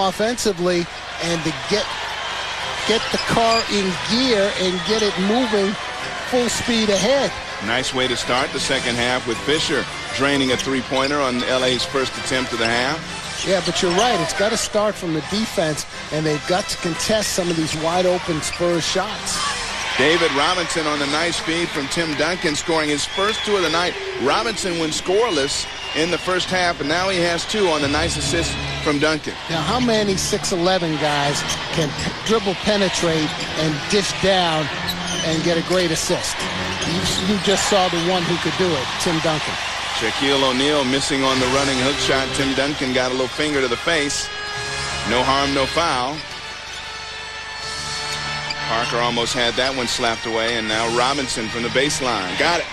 offensively and to get the car in gear and get it moving full speed ahead. Nice way to start the second half with Fisher draining a three-pointer on LA's first attempt of the half. Yeah, but you're right. It's got to start from the defense, and they've got to contest some of these wide-open Spurs shots. David Robinson on the nice feed from Tim Duncan, scoring his first two of the night. Robinson went scoreless in the first half, and now he has two on the nice assist from Duncan. Now, how many 6'11" guys can dribble, penetrate, and dish down and get a great assist? You just saw the one who could do it, Tim Duncan. Shaquille O'Neal missing on the running hook shot. Tim Duncan got a little finger to the face. No harm, no foul. Parker almost had that one slapped away, and now Robinson from the baseline. Got it.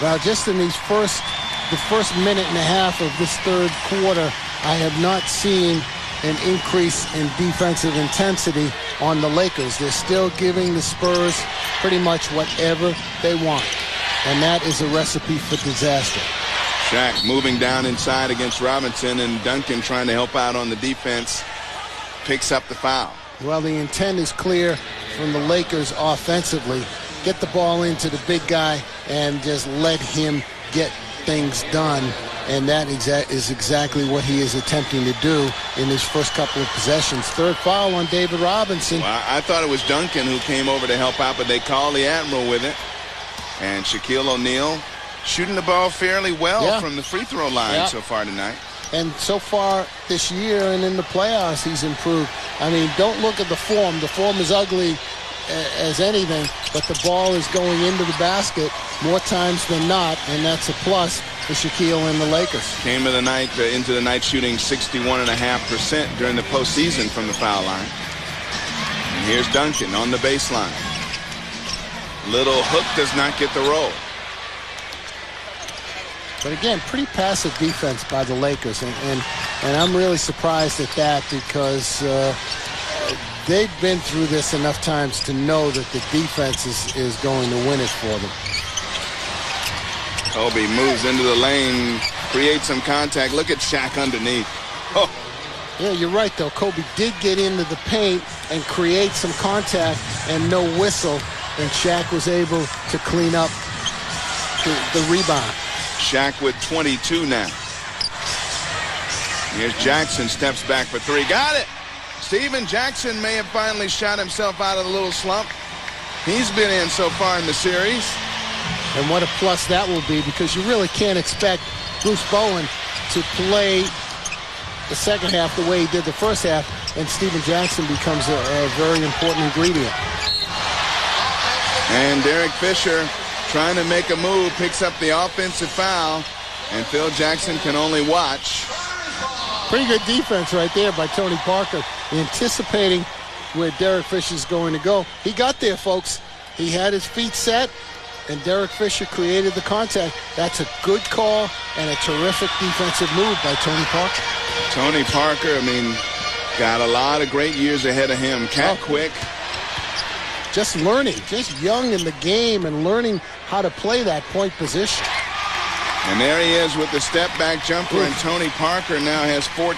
Well, just in the first minute and a half of this third quarter, I have not seen an increase in defensive intensity on the Lakers. They're still giving the Spurs pretty much whatever they want, and that is a recipe for disaster. Shaq moving down inside against Robinson, and Duncan trying to help out on the defense. Picks up the foul. Well, the intent is clear from the Lakers offensively. Get the ball into the big guy and just let him get things done. And that is exactly what he is attempting to do in his first couple of possessions. Third foul on David Robinson. Well, I thought it was Duncan who came over to help out, but they called the Admiral with it. And Shaquille O'Neal shooting the ball fairly well from the free throw line so far tonight. And so far this year and in the playoffs, he's improved. I mean, don't look at the form. The form is ugly as anything, but the ball is going into the basket more times than not, and that's a plus for Shaquille and the Lakers. Came into the night shooting 61.5% during the postseason from the foul line. And here's Duncan on the baseline. Little hook does not get the roll. But again, pretty passive defense by the Lakers, and I'm really surprised at that because they've been through this enough times to know that the defense is going to win it for them. Kobe moves into the lane, creates some contact. Look at Shaq underneath. Oh. Yeah, you're right, though. Kobe did get into the paint and create some contact and no whistle, and Shaq was able to clean up the rebound. Shaq with 22 now. Here's Jackson, steps back for three. Got it! Steven Jackson may have finally shot himself out of the little slump he's been in so far in the series. And what a plus that will be, because you really can't expect Bruce Bowen to play the second half the way he did the first half, and Steven Jackson becomes a very important ingredient. And Derek Fisher trying to make a move, picks up the offensive foul, and Phil Jackson can only watch. Pretty good defense right there by Tony Parker, anticipating where Derek Fisher's going to go. He got there, folks. He had his feet set, and Derek Fisher created the contact. That's a good call and a terrific defensive move by Tony Parker. Tony Parker, I mean, got a lot of great years ahead of him. Quick. Just learning, just young in the game and learning how to play that point position. And there he is with the step-back jumper, and Tony Parker now has 14.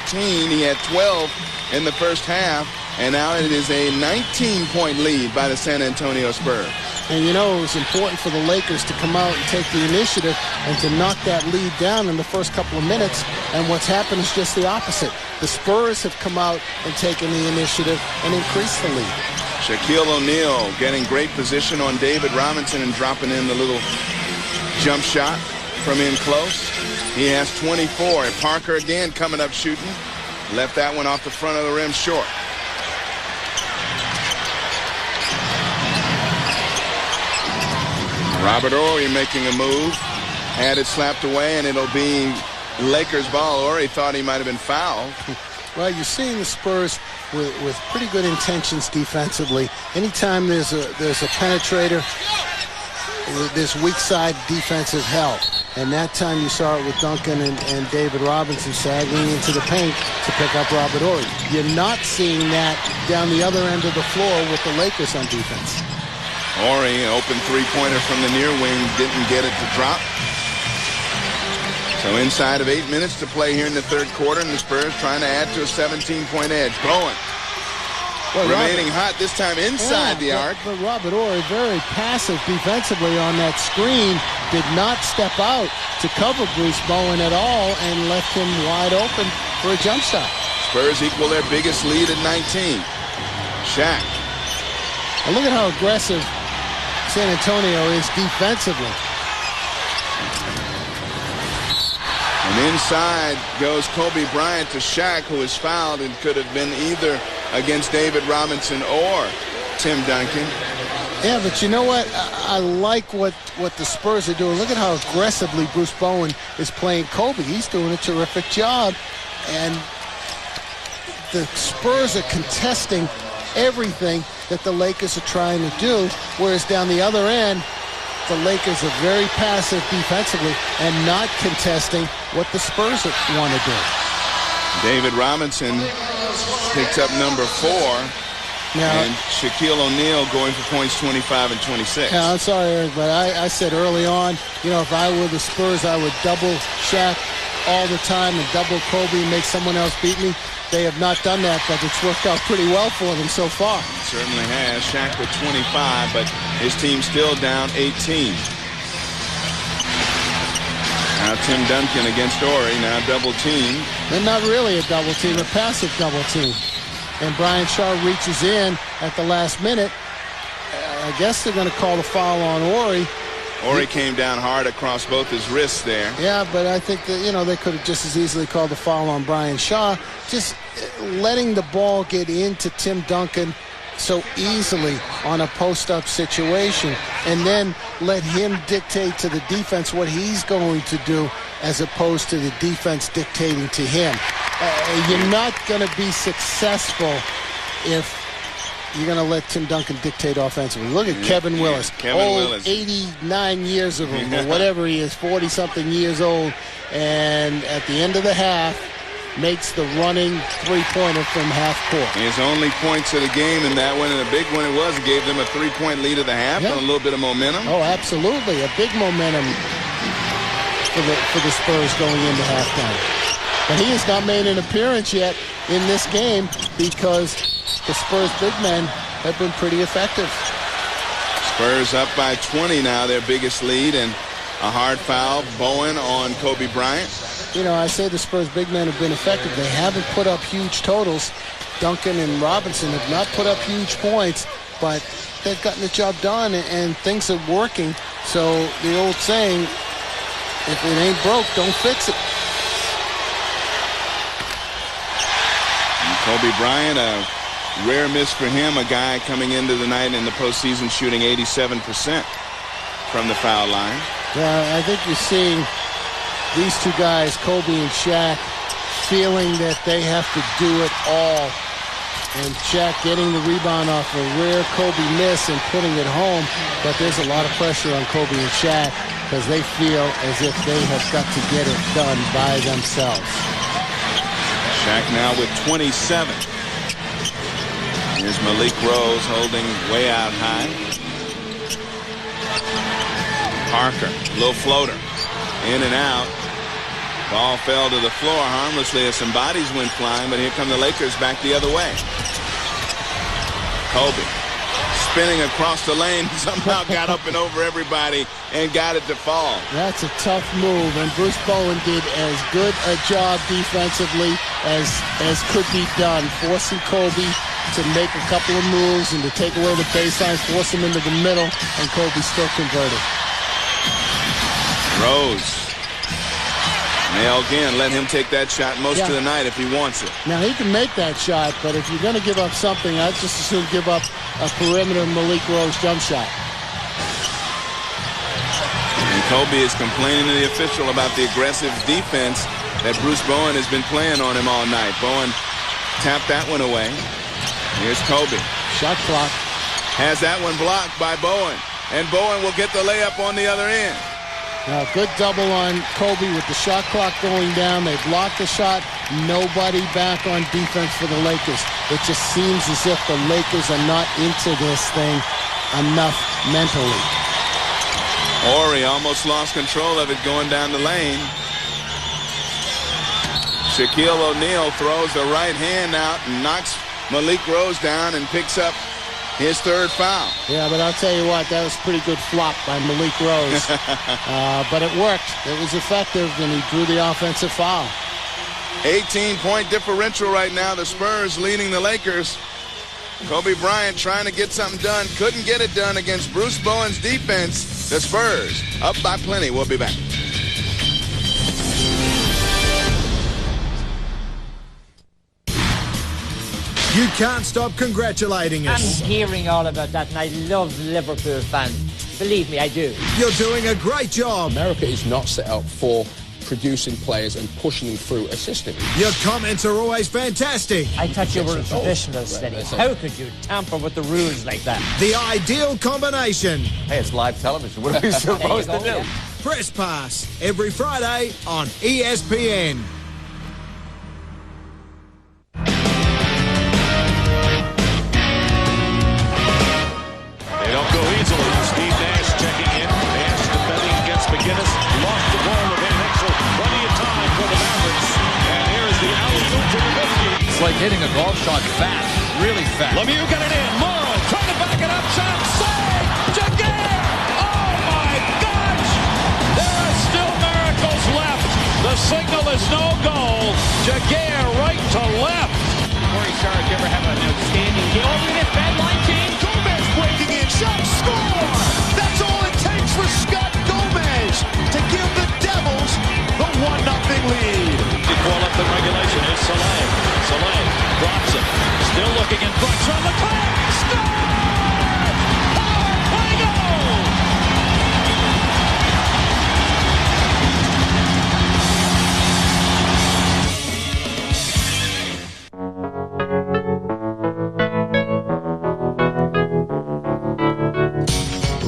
He had 12 in the first half, and now it is a 19-point lead by the San Antonio Spurs. And, you know, it was important for the Lakers to come out and take the initiative and to knock that lead down in the first couple of minutes, and what's happened is just the opposite. The Spurs have come out and taken the initiative and increased the lead. Shaquille O'Neal getting great position on David Robinson and dropping in the little jump shot from in close. He has 24. And Parker again coming up shooting. Left that one off the front of the rim short. Robert Horry making a move. Had it slapped away, and it'll be Lakers ball. Horry thought he might have been fouled. Well, you're seeing the Spurs with pretty good intentions defensively. Anytime there's a penetrator, there's weak side defensive help. And that time you saw it with Duncan and David Robinson sagging into the paint to pick up Robert Horry. You're not seeing that down the other end of the floor with the Lakers on defense. Horry, an open three-pointer from the near wing, didn't get it to drop. So inside of 8 minutes to play here in the third quarter, and the Spurs trying to add to a 17-point edge. Bowen remaining hot this time inside the arc. But Robert Horry, very passive defensively on that screen, did not step out to cover Bruce Bowen at all and left him wide open for a jump shot. Spurs equal their biggest lead at 19. Shaq. And look at how aggressive San Antonio is defensively. And inside goes Kobe Bryant to Shaq, who is fouled and could have been either against David Robinson or Tim Duncan. Yeah, but you know what? I like what the Spurs are doing. Look at how aggressively Bruce Bowen is playing Kobe. He's doing a terrific job. And the Spurs are contesting everything that the Lakers are trying to do, whereas down the other end, the Lakers are very passive defensively and not contesting what the Spurs want to do. David Robinson picks up number 4. Now, and Shaquille O'Neal going for points 25 and 26. Yeah, I'm sorry, Eric, but I said early on, you know, if I were the Spurs, I would double Shaq all the time and double Kobe and make someone else beat me. They have not done that, but it's worked out pretty well for them so far. It certainly has. Shaq with 25, but his team's still down 18. Now Tim Duncan against Horry, now double team. They're not really a double team, a passive double team. And Brian Shaw reaches in at the last minute. I guess they're going to call the foul on Horry. Horry came down hard across both his wrists there. Yeah, but I think that, you know, they could have just as easily called the foul on Brian Shaw. Just letting the ball get into Tim Duncan so easily on a post-up situation, and then let him dictate to the defense what he's going to do as opposed to the defense dictating to him. You're not going to be successful if you're going to let Tim Duncan dictate offensively. Look at Kevin Willis. Willis. 89 years of him, or whatever he is, 40-something years old, and at the end of the half, makes the running three-pointer from half court. His only points of the game in that one, and a big one it was, gave them a 3-point lead at the half and a little bit of momentum. Oh, absolutely. A big momentum for the Spurs going into halftime. But he has not made an appearance yet in this game because the Spurs big men have been pretty effective. Spurs up by 20 now, their biggest lead, and a hard foul. Bowen on Kobe Bryant. You know, I say the Spurs big men have been effective. They haven't put up huge totals. Duncan and Robinson have not put up huge points, but they've gotten the job done, and things are working. So the old saying, if it ain't broke, don't fix it. And Kobe Bryant, a rare miss for him, a guy coming into the night in the postseason shooting 87% from the foul line. Yeah, I think you're seeing these two guys, Kobe and Shaq, feeling that they have to do it all. And Shaq getting the rebound off a rare Kobe miss and putting it home. But there's a lot of pressure on Kobe and Shaq because they feel as if they have got to get it done by themselves. Shaq now with 27. Here's Malik Rose holding way out high. Parker, little floater, in and out. Ball fell to the floor harmlessly as some bodies went flying, but here come the Lakers back the other way. Kobe spinning across the lane, somehow got up and over everybody and got it to fall. That's a tough move, and Bruce Bowen did as good a job defensively as could be done, forcing Kobe to make a couple of moves and to take away the baseline, force him into the middle, and Kobe still converted. Rose. Now again, let him take that shot most of the night if he wants it. Now he can make that shot, but if you're going to give up something, I'd just as soon give up a perimeter Malik Rose jump shot. And Kobe is complaining to the official about the aggressive defense that Bruce Bowen has been playing on him all night. Bowen tapped that one away. Here's Kobe. Shot clock. Has that one blocked by Bowen. And Bowen will get the layup on the other end. Now, good double on Kobe with the shot clock going down. They blocked the shot. Nobody back on defense for the Lakers. It just seems as if the Lakers are not into this thing enough mentally. Horry almost lost control of it going down the lane. Shaquille O'Neal throws the right hand out and knocks Malik Rose down and picks up his third foul. Yeah, but I'll tell you what, that was a pretty good flop by Malik Rose. But it worked. It was effective, and he drew the offensive foul. 18-point differential right now. The Spurs leading the Lakers. Kobe Bryant trying to get something done. Couldn't get it done against Bruce Bowen's defense. The Spurs up by plenty. We'll be back. You can't stop congratulating us. I'm hearing all about that, and I love Liverpool fans. Believe me, I do. You're doing a great job. America is not set up for producing players and pushing them through a system. Your comments are always fantastic. I thought you were a professional, Steady. How could you tamper with the rules like that? The ideal combination. Hey, it's live television. What are we supposed to do? Yeah. Press Pass, every Friday on ESPN. They don't go easily. Steve Nash checking in. Nash defending against McGinnis. Lost the ball with Van Exel. Plenty of time for the Mavericks. And here's the alley-oop to Nowitzki. It's like hitting a golf shot fast, really fast. Lemieux got it in. Morrow trying to back it up. Shot saved. Jaguar. Oh, my gosh. There are still miracles left. The signal is no goal. Jaguar right to left. Corey Sharp, you ever have an outstanding game? Over this bad line change. Gomez breaking in. Shot score. That's all it takes for Scott Gomez to give the Devils the 1-0 lead. You call up the regulation. It's Soleil. Soleil drops it. Still looking in front. From the clear. Score! Power play goal!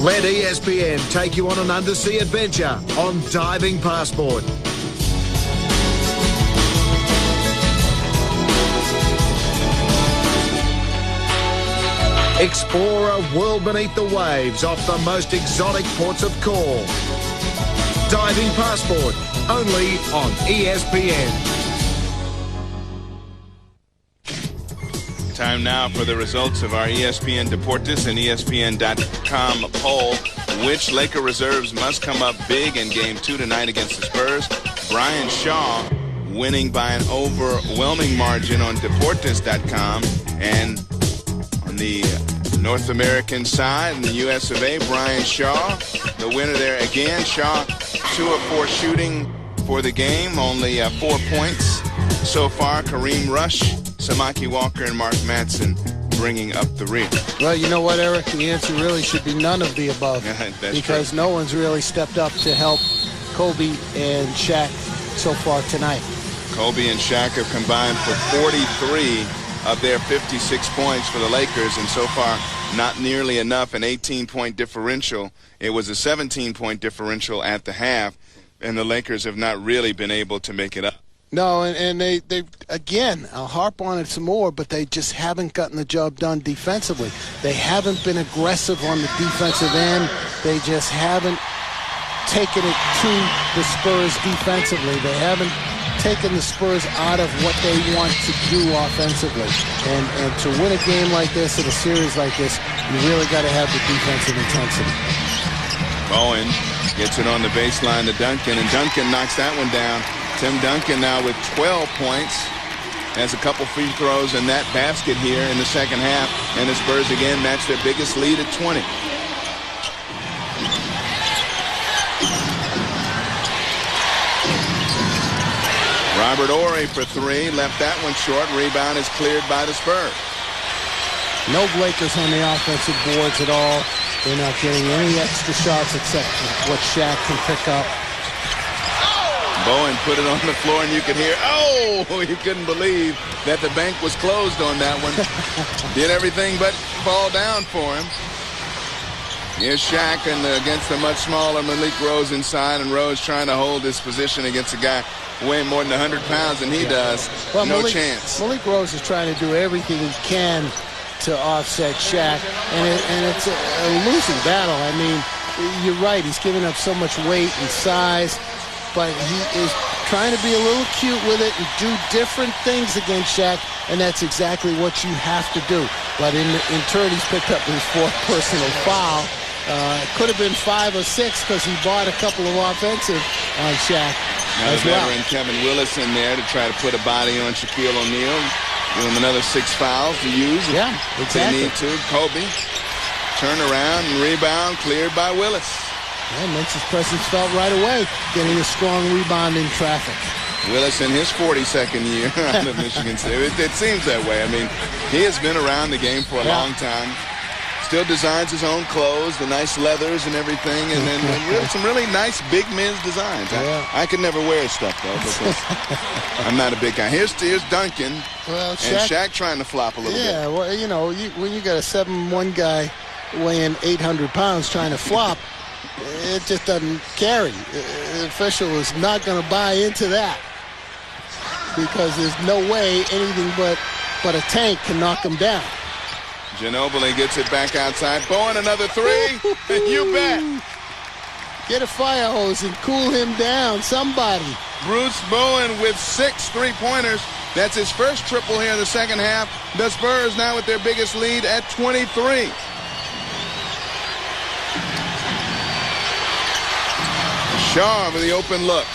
Let ESPN take you on an undersea adventure on Diving Passport. Explore a world beneath the waves off the most exotic ports of call. Diving Passport, only on ESPN. Time now for the results of our ESPN Deportes and ESPN.com poll. Which Laker reserves must come up big in Game 2 tonight against the Spurs? Brian Shaw winning by an overwhelming margin on Deportes.com. And on the North American side, in the US of A, Brian Shaw, the winner there again. Shaw 2 of 4 shooting for the game, only 4 points so far. Kareem Rush, Samaki Walker, and Mark Madsen bringing up the rear. Well, you know what, Eric? The answer really should be none of the above. Because true. No one's really stepped up to help Kobe and Shaq so far tonight. Kobe and Shaq have combined for 43 of their 56 points for the Lakers, and so far not nearly enough. An 18-point differential. It was a 17-point differential at the half, and the Lakers have not really been able to make it up. No, and they again, I'll harp on it some more, but they just haven't gotten the job done defensively. They haven't been aggressive on the defensive end. They just haven't taken it to the Spurs defensively. They haven't taken the Spurs out of what they want to do offensively. And to win a game like this, in a series like this, you really got to have the defensive intensity. Bowen gets it on the baseline to Duncan, and Duncan knocks that one down. Tim Duncan now with 12 points. Has a couple free throws in that basket here in the second half. And the Spurs again match their biggest lead at 20. Robert Horry for 3. Left that one short. Rebound is cleared by the Spurs. No Lakers on the offensive boards at all. They're not getting any extra shots except what Shaq can pick up. Bowen put it on the floor, and you could hear, oh, you couldn't believe that the bank was closed on that one. Did everything but fall down for him. Here's Shaq against a much smaller Malik Rose inside, and Rose trying to hold his position against a guy weighing more than 100 pounds than he does. Well, no chance. Malik Rose is trying to do everything he can to offset Shaq, and it's a losing battle. I mean, you're right. He's giving up so much weight and size, but he is trying to be a little cute with it and do different things against Shaq, and that's exactly what you have to do. But in turn, he's picked up his 4th personal foul. It could have been 5 or 6 because he bought a couple of offensive on Shaq Now as the well. veteran Kevin Willis in there to try to put a body on Shaquille O'Neal. Give him another 6 fouls to use if they need to. Kobe, turn around and rebound, cleared by Willis. Yeah, makes his presence felt right away, getting a strong rebound in traffic. Willis in his 42nd year out of Michigan State. It seems that way. I mean, he has been around the game for a long time. Still designs his own clothes, the nice leathers and everything, and then some really nice big men's designs. I could never wear his stuff, though, because I'm not a big guy. Here's Duncan, and Shaq trying to flop a little bit. Yeah, well, you know, when you got a 7'1" guy weighing 800 pounds trying to flop, it just doesn't carry. The official is not going to buy into that because there's no way anything but a tank can knock him down. Ginobili gets it back outside. Bowen, another 3. You bet. Get a fire hose and cool him down, somebody. Bruce Bowen with 6 3-pointers. That's his first triple here in the second half. The Spurs now with their biggest lead at 23. Shaw with the open look.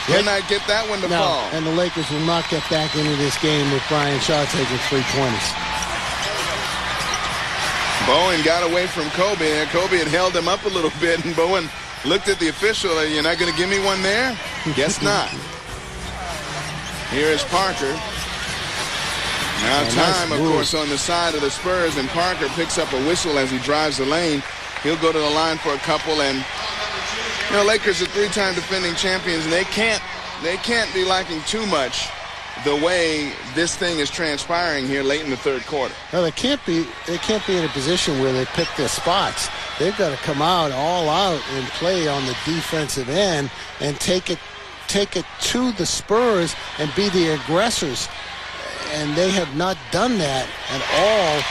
Cannot get that one to fall. And the Lakers will not get back into this game with Brian Shaw taking 3-pointers. Bowen got away from Kobe, and Kobe had held him up a little bit, and Bowen looked at the official. You're not going to give me one there? Guess not. Here is Parker. Now time, of course, on the side of the Spurs, and Parker picks up a whistle as he drives the lane. He'll go to the line for a couple, and you know, Lakers are 3-time defending champions, and they can't be liking too much the way this thing is transpiring here late in the 3rd quarter. No, they can't be in a position where they pick their spots. They've got to come out all out and play on the defensive end and take it to the Spurs and be the aggressors. And they have not done that at all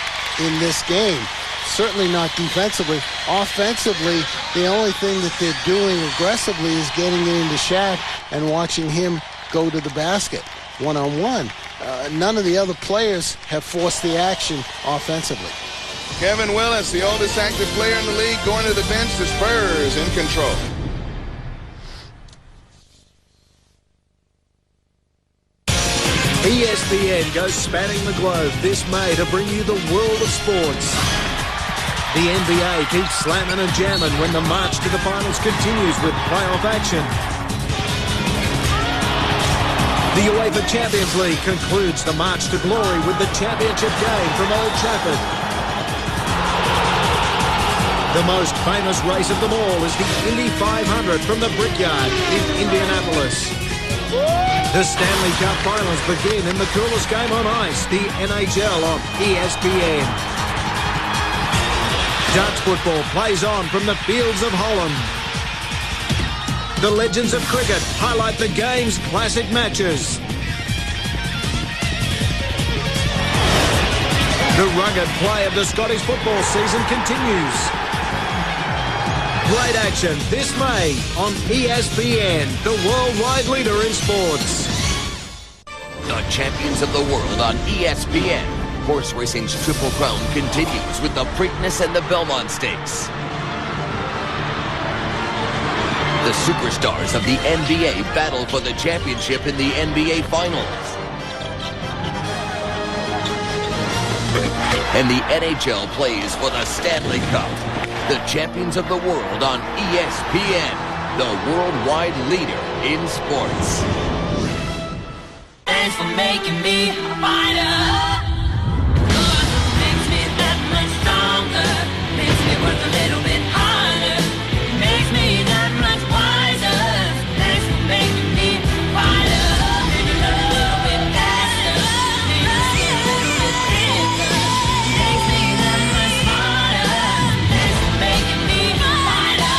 in this game. Certainly not defensively. Offensively, the only thing that they're doing aggressively is getting it into Shaq and watching him go to the basket one-on-one. None of the other players have forced the action offensively. Kevin Willis, the oldest active player in the league, going to the bench. The Spurs in control. ESPN goes spanning the globe this May to bring you the world of sports. The NBA keeps slamming and jamming when the march to the finals continues with playoff action. The UEFA Champions League concludes the march to glory with the championship game from Old Trafford. The most famous race of them all is the Indy 500 from the Brickyard in Indianapolis. The Stanley Cup Finals begin in the coolest game on ice, the NHL on ESPN. Dutch football plays on from the fields of Holland. The legends of cricket highlight the game's classic matches. The rugged play of the Scottish football season continues. Great action this May on ESPN, the worldwide leader in sports. The champions of the world on ESPN. Horse racing's Triple Crown continues with the Preakness and the Belmont Stakes. The superstars of the NBA battle for the championship in the NBA Finals. And the NHL plays for the Stanley Cup. The champions of the world on ESPN, the worldwide leader in sports. Thanks for making me a fighter. Makes me that much stronger. Makes me work a little bit harder. Makes me that much wiser. Thanks for making me a fighter. Maybe a little bit faster. Maybe a little bit bigger. Makes me that much smarter. Thanks for making me a fighter.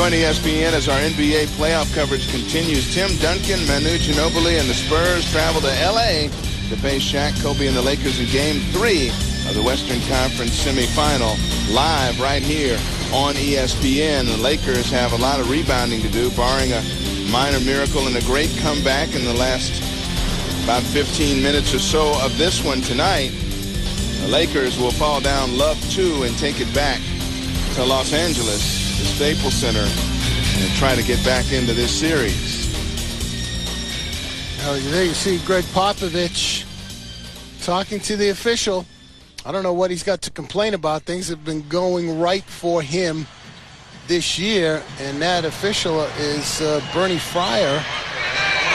Join ESPN as our NBA playoff coverage continues. Tim Duncan, Manu Ginobili, and the Spurs travel to L.A. to face Shaq, Kobe, and the Lakers in Game 3 of the Western Conference semifinal, live right here on ESPN. The Lakers have a lot of rebounding to do, barring a minor miracle and a great comeback in the last about 15 minutes or so of this one tonight. The Lakers will fall down love 2 and take it back to Los Angeles, the Staples Center, and try to get back into this series. Oh, there you see Greg Popovich talking to the official. I don't know what he's got to complain about. Things have been going right for him this year, and that official is Bernie Fryer,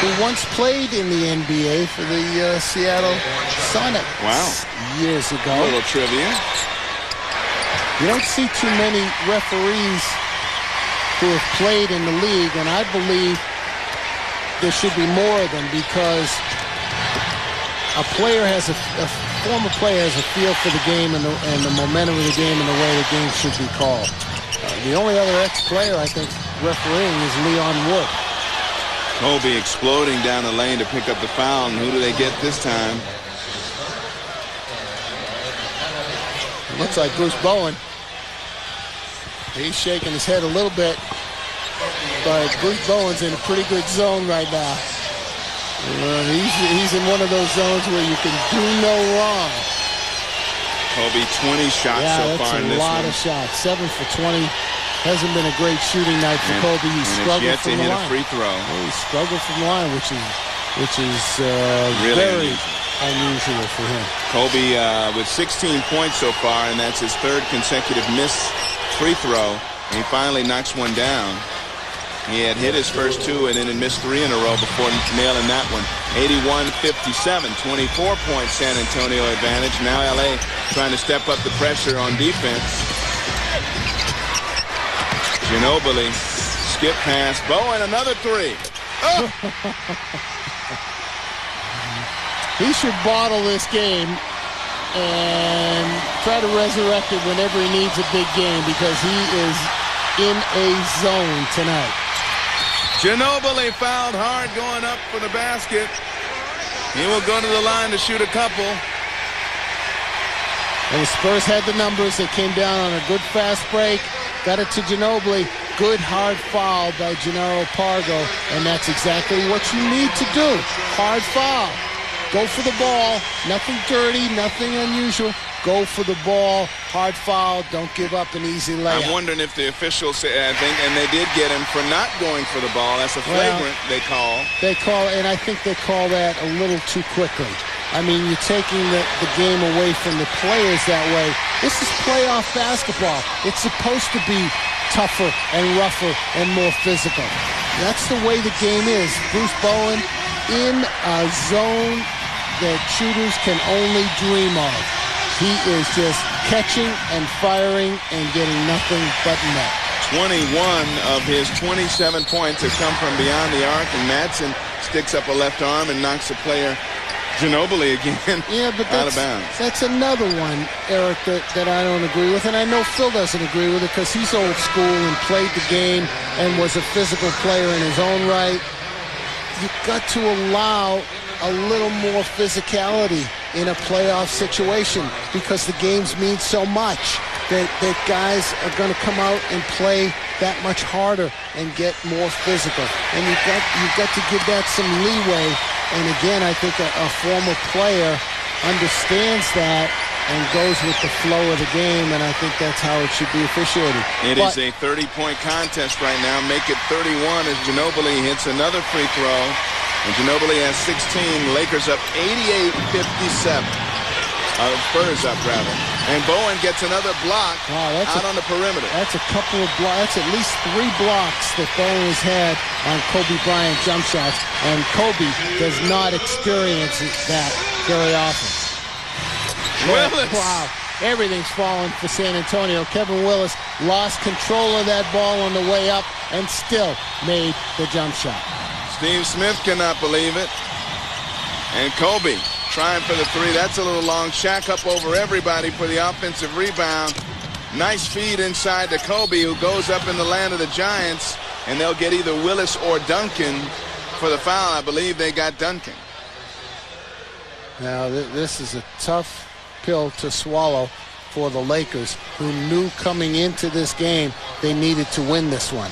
who once played in the NBA for the Seattle Sonics. Wow. Years ago. A little trivia. You don't see too many referees who have played in the league, and I believe there should be more of them, because a former player has a feel for the game and the momentum of the game and the way the game should be called. The only other ex-player, I think, refereeing is Leon Wood. Kobe exploding down the lane to pick up the foul, and who do they get this time? Looks like Bruce Bowen. He's shaking his head a little bit, but Bruce Bowen's in a pretty good zone right now. He's in one of those zones where you can do no wrong. Kobe, 20 shots so far in this one. Yeah, that's a lot of shots. 7 for 20. Hasn't been a great shooting night for Kobe. He's struggled from the line. Yet to hit a free throw. He struggled from the line, which is really very unusual for him. Kobe with 16 points so far, and that's his 3rd consecutive missed free throw. And he finally knocks one down. He had hit his first 2 and then had missed 3 in a row before nailing that one. 81-57, 24-point San Antonio advantage. Now LA trying to step up the pressure on defense. Ginobili, skip pass, Bowen, another 3. Oh! He should bottle this game and try to resurrect it whenever he needs a big game, because he is in a zone tonight. Ginobili fouled hard going up for the basket. He will go to the line to shoot a couple. And the Spurs had the numbers. They came down on a good fast break. Got it to Ginobili. Good hard foul by Gennaro Pargo. And that's exactly what you need to do. Hard foul. Go for the ball. Nothing dirty, nothing unusual. Go for the ball. Hard foul. Don't give up an easy layup. I'm wondering if the officials say, I think, and they did get him for not going for the ball. That's a flagrant, they call. And I think they call that a little too quickly. I mean, you're taking the game away from the players that way. This is playoff basketball. It's supposed to be tougher and rougher and more physical. That's the way the game is. Bruce Bowen in a zone that shooters can only dream of. He is just catching and firing and getting nothing but net. 21 of his 27 points have come from beyond the arc, and Madsen sticks up a left arm and knocks the player Ginobili again out of bounds. That's another one, Eric, that I don't agree with, and I know Phil doesn't agree with it because he's old school and played the game and was a physical player in his own right. You've got to allow a little more physicality in a playoff situation because the games mean so much that guys are going to come out and play that much harder and get more physical. And you've got to give that some leeway. And again, I think a former player understands that and goes with the flow of the game, and I think that's how it should be officiated. It is a 30-point contest right now. Make it 31 as Ginobili hits another free throw. And Ginobili has 16. Lakers up 88-57. Spurs up, rather. And Bowen gets another block out on the perimeter. That's a couple of blocks. That's at least 3 blocks that Bowen has had on Kobe Bryant jump shots. And Kobe does not experience that very often. Willis. Wow. Everything's falling for San Antonio. Kevin Willis lost control of that ball on the way up and still made the jump shot. Steve Smith cannot believe it. And Kobe trying for the 3. That's a little long. Shaq up over everybody for the offensive rebound. Nice feed inside to Kobe, who goes up in the land of the Giants, and they'll get either Willis or Duncan for the foul. I believe they got Duncan. Now, this is a tough pill to swallow for the Lakers, who knew coming into this game they needed to win this one.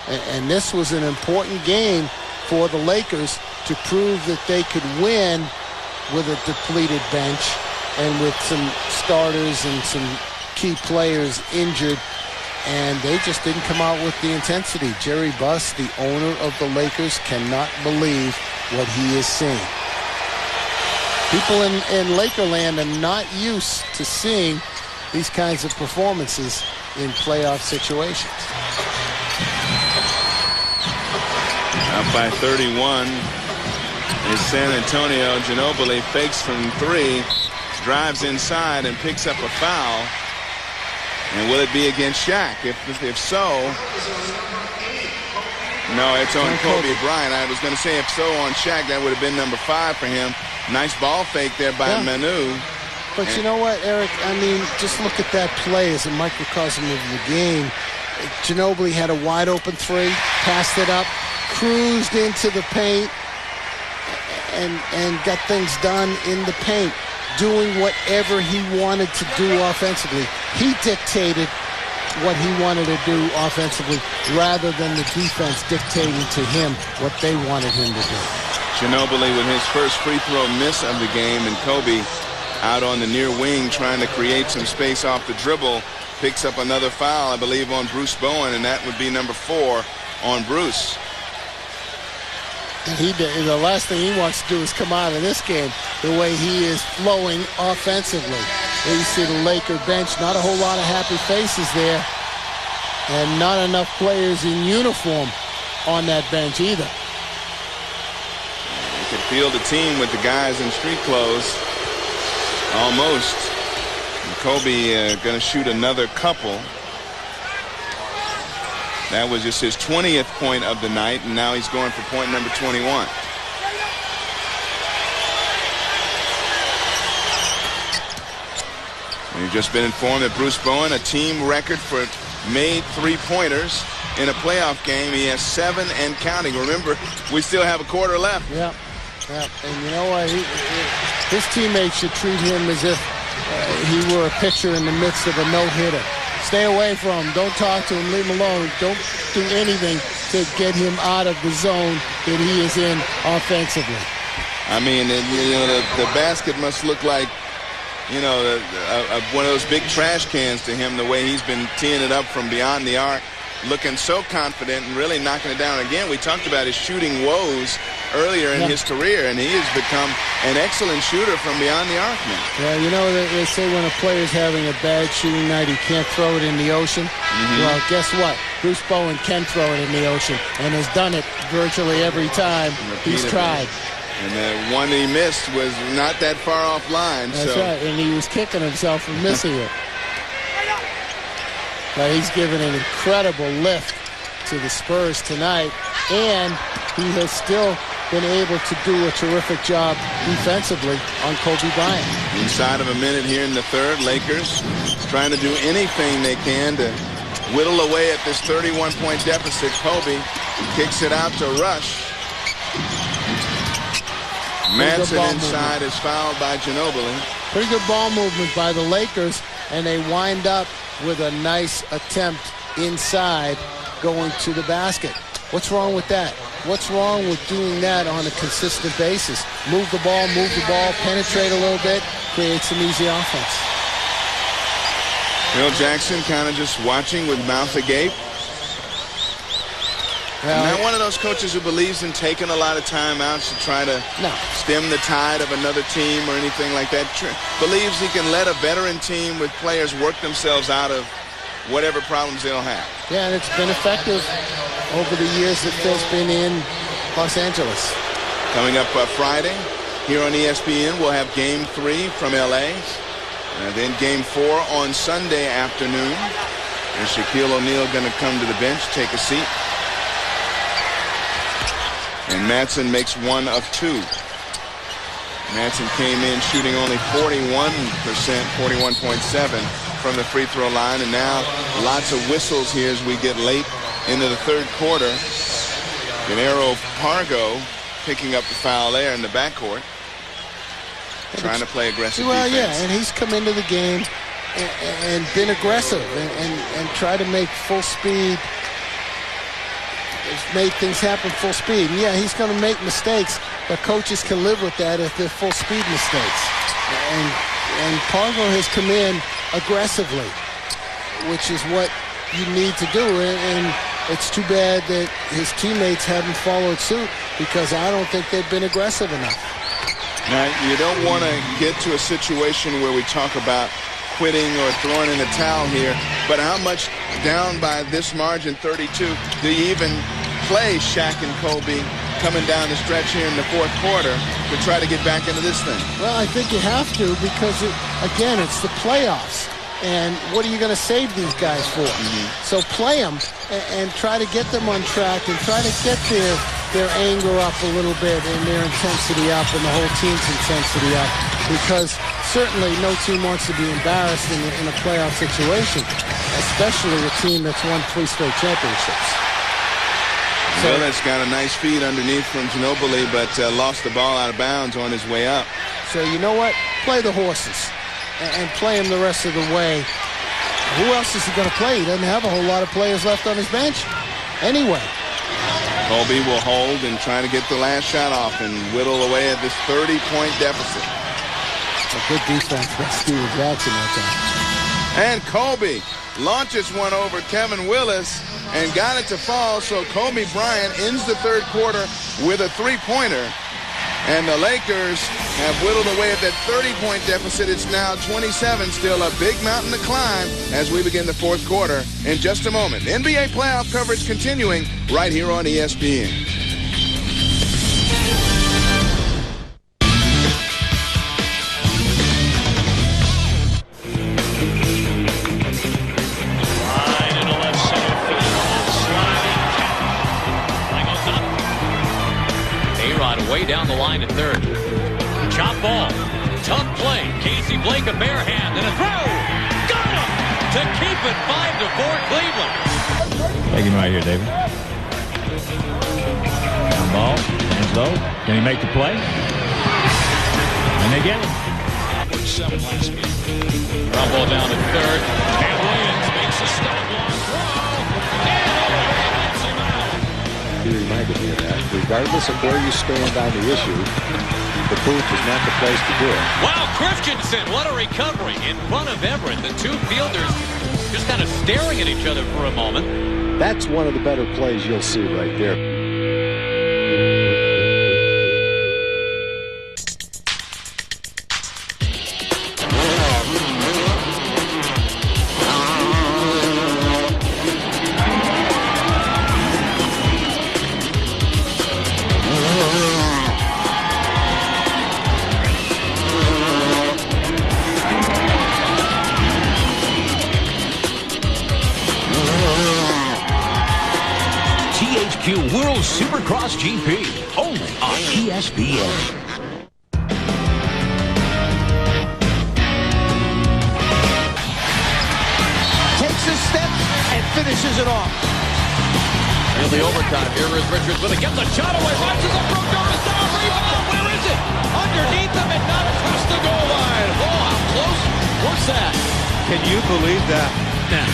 And this was an important game for the Lakers to prove that they could win with a depleted bench and with some starters and some key players injured, and they just didn't come out with the intensity. Jerry Buss, the owner of the Lakers, cannot believe what he is seeing. People in Lakerland are not used to seeing these kinds of performances in playoff situations. Up by 31 is San Antonio. Ginobili fakes from 3, drives inside and picks up a foul. And will it be against Shaq? If so, no, it's on Kobe Bryant. I was going to say if so on Shaq, that would have been number 5 for him. Nice ball fake there by Manu. But you know what, Eric? I mean, just look at that play as a microcosm of the game. Ginobili had a wide open 3, passed it up, cruised into the paint, and got things done in the paint, doing whatever he wanted to do offensively. He dictated what he wanted to do offensively rather than the defense dictating to him what they wanted him to do. Ginobili with his first free throw miss of the game, and Kobe out on the near wing trying to create some space off the dribble, picks up another foul, I believe, on Bruce Bowen, and that would be number 4 on Bruce. And the last thing he wants to do is come out of this game the way he is flowing offensively. There you see the Laker bench, not a whole lot of happy faces there, and not enough players in uniform on that bench either. You could field a team with the guys in street clothes, almost. And Kobe going to shoot another couple. That was just his 20th point of the night, and now he's going for point number 21. We've just been informed that Bruce Bowen, a team record for made 3-pointers in a playoff game. He has 7 and counting. Remember, we still have a quarter left. Yeah. And you know what? His teammates should treat him as if he were a pitcher in the midst of a no-hitter. Stay away from him. Don't talk to him. Leave him alone. Don't do anything to get him out of the zone that he is in offensively. I mean, the basket must look like, one of those big trash cans to him, the way he's been teeing it up from beyond the arc, looking so confident and really knocking it down. Again, we talked about his shooting woes earlier in his career, and he has become an excellent shooter from beyond the arc now. Yeah, they say when a player's having a bad shooting night, he can't throw it in the ocean. Well, guess what? Bruce Bowen can throw it in the ocean and has done it virtually every time he's tried. And the one he missed was not that far off line. That's right, and he was kicking himself for missing it. But he's given an incredible lift to the Spurs tonight, and he has still been able to do a terrific job defensively on Kobe Bryant. Inside of a minute here in the third, Lakers trying to do anything they can to whittle away at this 31-point deficit. Kobe kicks it out to Rush. Manson inside is fouled by Ginobili. Pretty good ball movement by the Lakers, and they wind up with a nice attempt inside going to the basket. What's wrong with that? What's wrong with doing that on a consistent basis? Move the ball, penetrate a little bit, create some easy offense. Phil Jackson kind of just watching with mouth agape. Not one of those coaches who believes in taking a lot of timeouts to try to stem the tide of another team or anything like that. Believes he can let a veteran team with players work themselves out of whatever problems they'll have. Yeah, and it's been effective over the years that Phil's been in Los Angeles. Coming up Friday here on ESPN, we'll have Game 3 from L.A. And then Game 4 on Sunday afternoon. And Shaquille O'Neal going to come to the bench, take a seat. And Madsen makes 1 of 2. Madsen came in shooting only 41%, 41.7 from the free throw line, and now lots of whistles here as we get late into the third quarter. Gennaro Pargo picking up the foul there in the backcourt, trying to play aggressive defense. Yeah, and he's come into the game and been aggressive and tried to make full speed. It's made things happen full speed. And yeah, he's going to make mistakes, but coaches can live with that if they're full speed mistakes. And Pargo has come in aggressively, which is what you need to do. And it's too bad that his teammates haven't followed suit, because I don't think they've been aggressive enough. Now, you don't want to get to a situation where we talk about quitting or throwing in the towel here, but how much down by this margin, 32, do you even play Shaq and Kobe coming down the stretch here in the fourth quarter to try to get back into this thing? Well, I think you have to, because, again, it's the playoffs. And what are you going to save these guys for? So play them and try to get them on track and try to get their anger up a little bit and their intensity up and the whole team's intensity up, because certainly no team wants to be embarrassed in a playoff situation, especially a team that's won 3 straight championships. So that's got a nice feed underneath from Ginobili, but lost the ball out of bounds on his way up. So you know what? Play the horses and play him the rest of the way. Who else is he going to play? He doesn't have a whole lot of players left on his bench anyway. Kobe will hold and try to get the last shot off and whittle away at this 30-point deficit. A good defense by Steven Jackson that time. And Kobe launches one over Kevin Willis and got it to fall, so Kobe Bryant ends the third quarter with a three-pointer. And the Lakers have whittled away at that 30-point deficit. It's now 27, still a big mountain to climb as we begin the fourth quarter in just a moment. NBA playoff coverage continuing right here on ESPN. Way down the line at third. Chop ball. Tough play. Casey Blake a bare hand and a throw. Got him to keep it 5-4 Cleveland. Taking right here, David. Down ball. Hands low. Can he make the play? And they get him. 7 last game. Ground ball down at third. And Williams makes a stop long throw. And gets him out. He reminded me of that. Regardless of where you stand on the issue, the booth is not the place to do it. Wow, Christensen, what a recovery in front of Everett. The two fielders just kind of staring at each other for a moment. That's one of the better plays you'll see right there. World Supercross GP, only on ESPN. Takes a step and finishes it off. In the overtime, here is Richards with it. Gets a shot away. Rises up. Broke down. Rebound. Where is it? Underneath him and not across the goal line. Oh, how close was that? Can you believe that? Yeah,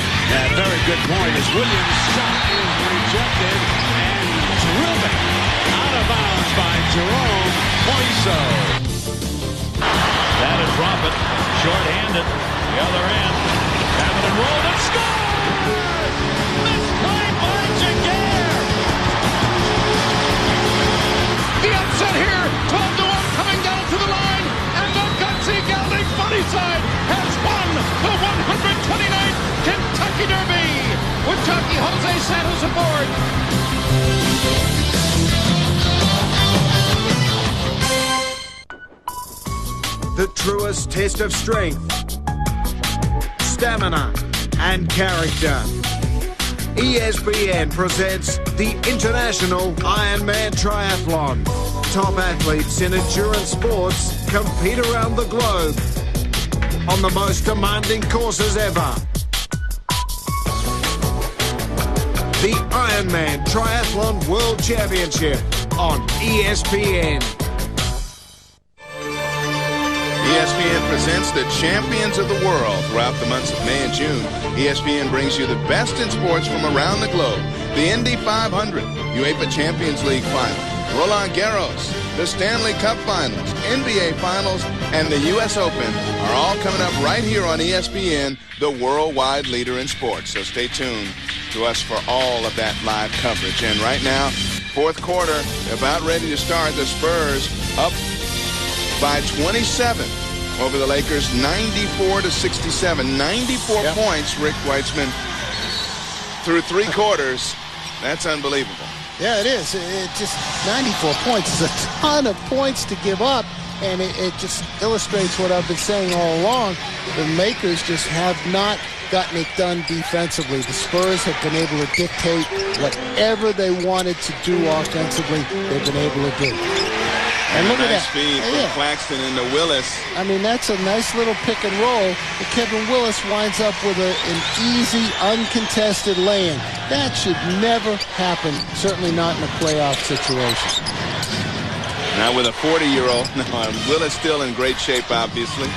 very good point. As Williams' shot is rejected and driven out of bounds by Jerome Moiso. That'll drop it. Short-handed. The other end. Have it and roll and score! Mistime by Jaguar. The upset here. 12-1 coming down to the line. And the gutsy Gelding Sunnyside has won the 129th Kentucky Derby with jockey Jose Santos aboard. The truest test of strength, stamina, and character. ESPN presents the International Ironman Triathlon. Top athletes in endurance sports compete around the globe. on the most demanding courses ever. The Ironman Triathlon World Championship on ESPN. ESPN presents the champions of the world throughout the months of May and June. ESPN brings you the best in sports from around the globe. The Indy 500, UEFA Champions League Final, Roland Garros, the Stanley Cup Finals, NBA Finals, and the U.S. Open are all coming up right here on ESPN, the worldwide leader in sports. So stay tuned to us for all of that live coverage. And right now, fourth quarter, about ready to start. The Spurs up by 27 over the Lakers, 94-67. 94 points, Rick Weitzman, through three quarters. That's unbelievable. Yeah, it is. It just 94 points is a ton of points to give up, and it just illustrates what I've been saying all along. The Lakers just have not gotten it done defensively. The Spurs have been able to dictate whatever they wanted to do offensively, they've been able to do. And look at that. Speed from Claxton into Willis. I mean, that's a nice little pick and roll. But Kevin Willis winds up with an easy, uncontested lay-in. That should never happen, certainly not in a playoff situation. Now with a 40-year-old, Willis still in great shape, obviously.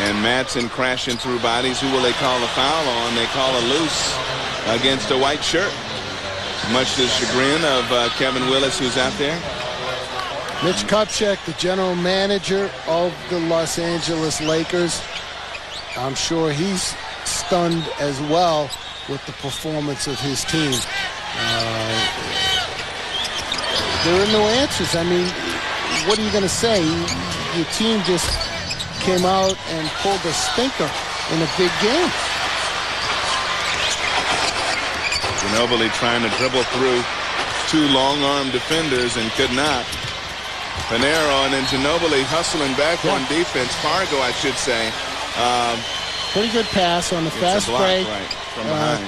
And Madsen crashing through bodies. Who will they call a foul on? They call a loose against a white shirt. Much to the chagrin of Kevin Willis, who's out there. Mitch Kupchak, the general manager of the Los Angeles Lakers, I'm sure he's stunned as well with the performance of his team. There are no answers. I mean, what are you going to say? Your team just came out and pulled a stinker in a big game. Ginobili trying to dribble through two long-arm defenders and could not. Panero and then Ginobili hustling back on defense. Fargo, I should say. Pretty good pass on the fast break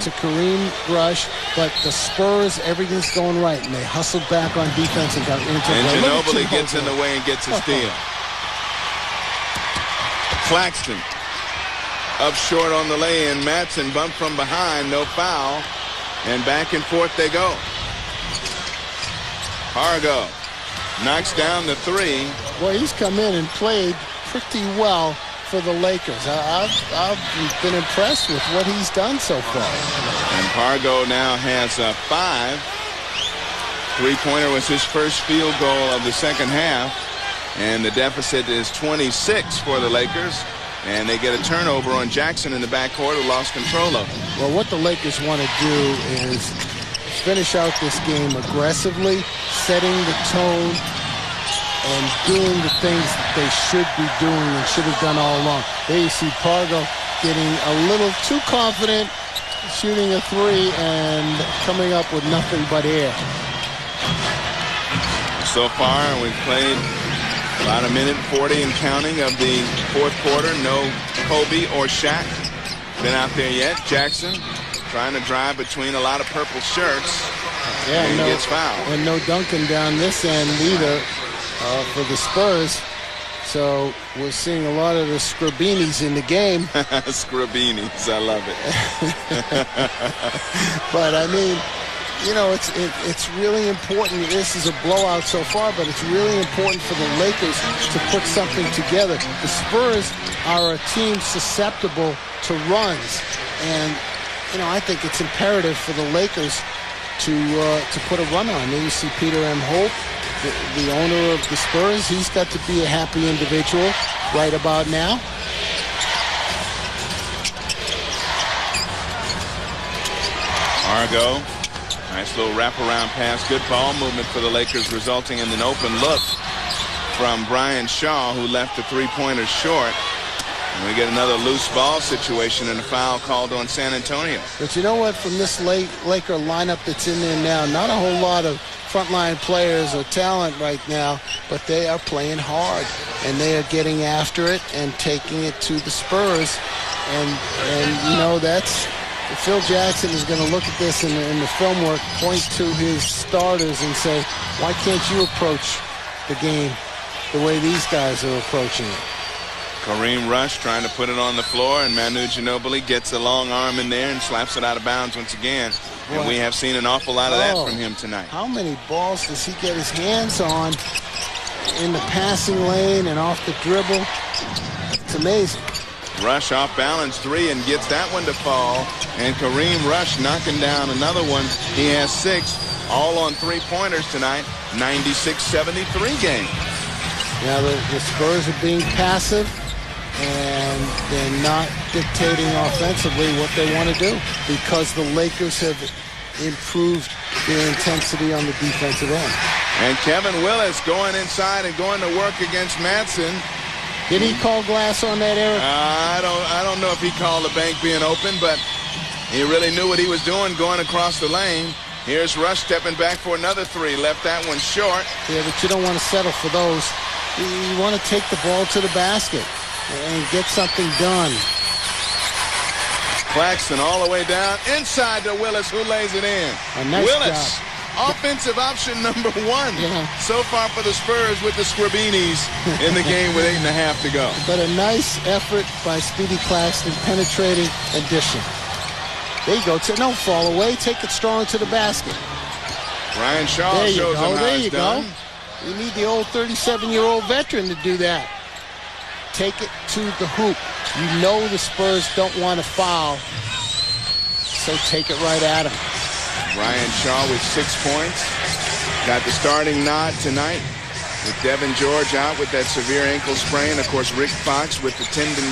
to Kareem Rush, but the Spurs, everything's going right, and they hustled back on defense and got into the And Ginobili gets in the way and gets a steal. Claxton up short on the lay-in. Madsen bumped from behind, no foul, and back and forth they go. Fargo knocks down the three. Well, he's come in and played pretty well for the Lakers. I've been impressed with what he's done so far. And Fargo now has a 5. Three-pointer was his first field goal of the second half. And the deficit is 26 for the Lakers. And they get a turnover on Jackson in the backcourt, who lost control of it. Well, what the Lakers want to do is finish out this game aggressively, setting the tone and doing the things that they should be doing and should have done all along. There you see Fargo getting a little too confident, shooting a three and coming up with nothing but air. So far, we've played about a minute 40 and counting of the fourth quarter. No Kobe or Shaq been out there yet. Jackson trying to drive between a lot of purple shirts. Yeah, and gets fouled. And no Duncan down this end either for the Spurs. So we're seeing a lot of the Scribinis in the game. Scribinis, I love it. But I mean, you know, it's really important. This is a blowout so far, but it's really important for the Lakers to put something together. The Spurs are a team susceptible to runs, and you know, I think it's imperative for the Lakers to put a run on. Then you see Peter M. Holt, the owner of the Spurs. He's got to be a happy individual right about now. Fargo, nice little wraparound pass. Good ball movement for the Lakers, resulting in an open look from Brian Shaw, who left the three-pointer short. And we get another loose ball situation and a foul called on San Antonio. But you know what? From this Laker lineup that's in there now, not a whole lot of frontline players or talent right now, but they are playing hard, and they are getting after it and taking it to the Spurs. And you know, that's Phil Jackson is going to look at this in the film work, point to his starters and say, why can't you approach the game the way these guys are approaching it? Kareem Rush trying to put it on the floor, and Manu Ginobili gets a long arm in there and slaps it out of bounds once again. Boy. And we have seen an awful lot of that from him tonight. How many balls does he get his hands on in the passing lane and off the dribble? It's amazing. Rush off balance three and gets that one to fall. And Kareem Rush knocking down another one. He has 6, all on three-pointers tonight. 96-73 game. Yeah, the Spurs are being passive, and they're not dictating offensively what they want to do because the Lakers have improved their intensity on the defensive end. And Kevin Willis going inside and going to work against Madsen. Did he call glass on that, Eric? I don't know if he called the bank being open, but he really knew what he was doing going across the lane. Here's Rush stepping back for another 3. Left that one short. Yeah, but you don't want to settle for those. You want to take the ball to the basket and get something done. Claxton all the way down inside to Willis, who lays it in. Nice Willis, job. Offensive option number 1 so far for the Spurs with the Scribinis in the game with 8.5 to go. But a nice effort by Speedy Claxton, penetrating addition. There you go. No fall away. Take it strong to the basket. Ryan Shaw shows him how it's done. You need the old 37-year-old veteran to do that. Take it to the hoop. You know the Spurs don't want to foul, so take it right at him. Ryan Shaw with 6 points. Got the starting nod tonight with Devin George out with that severe ankle sprain. Of course, Rick Fox with the tendon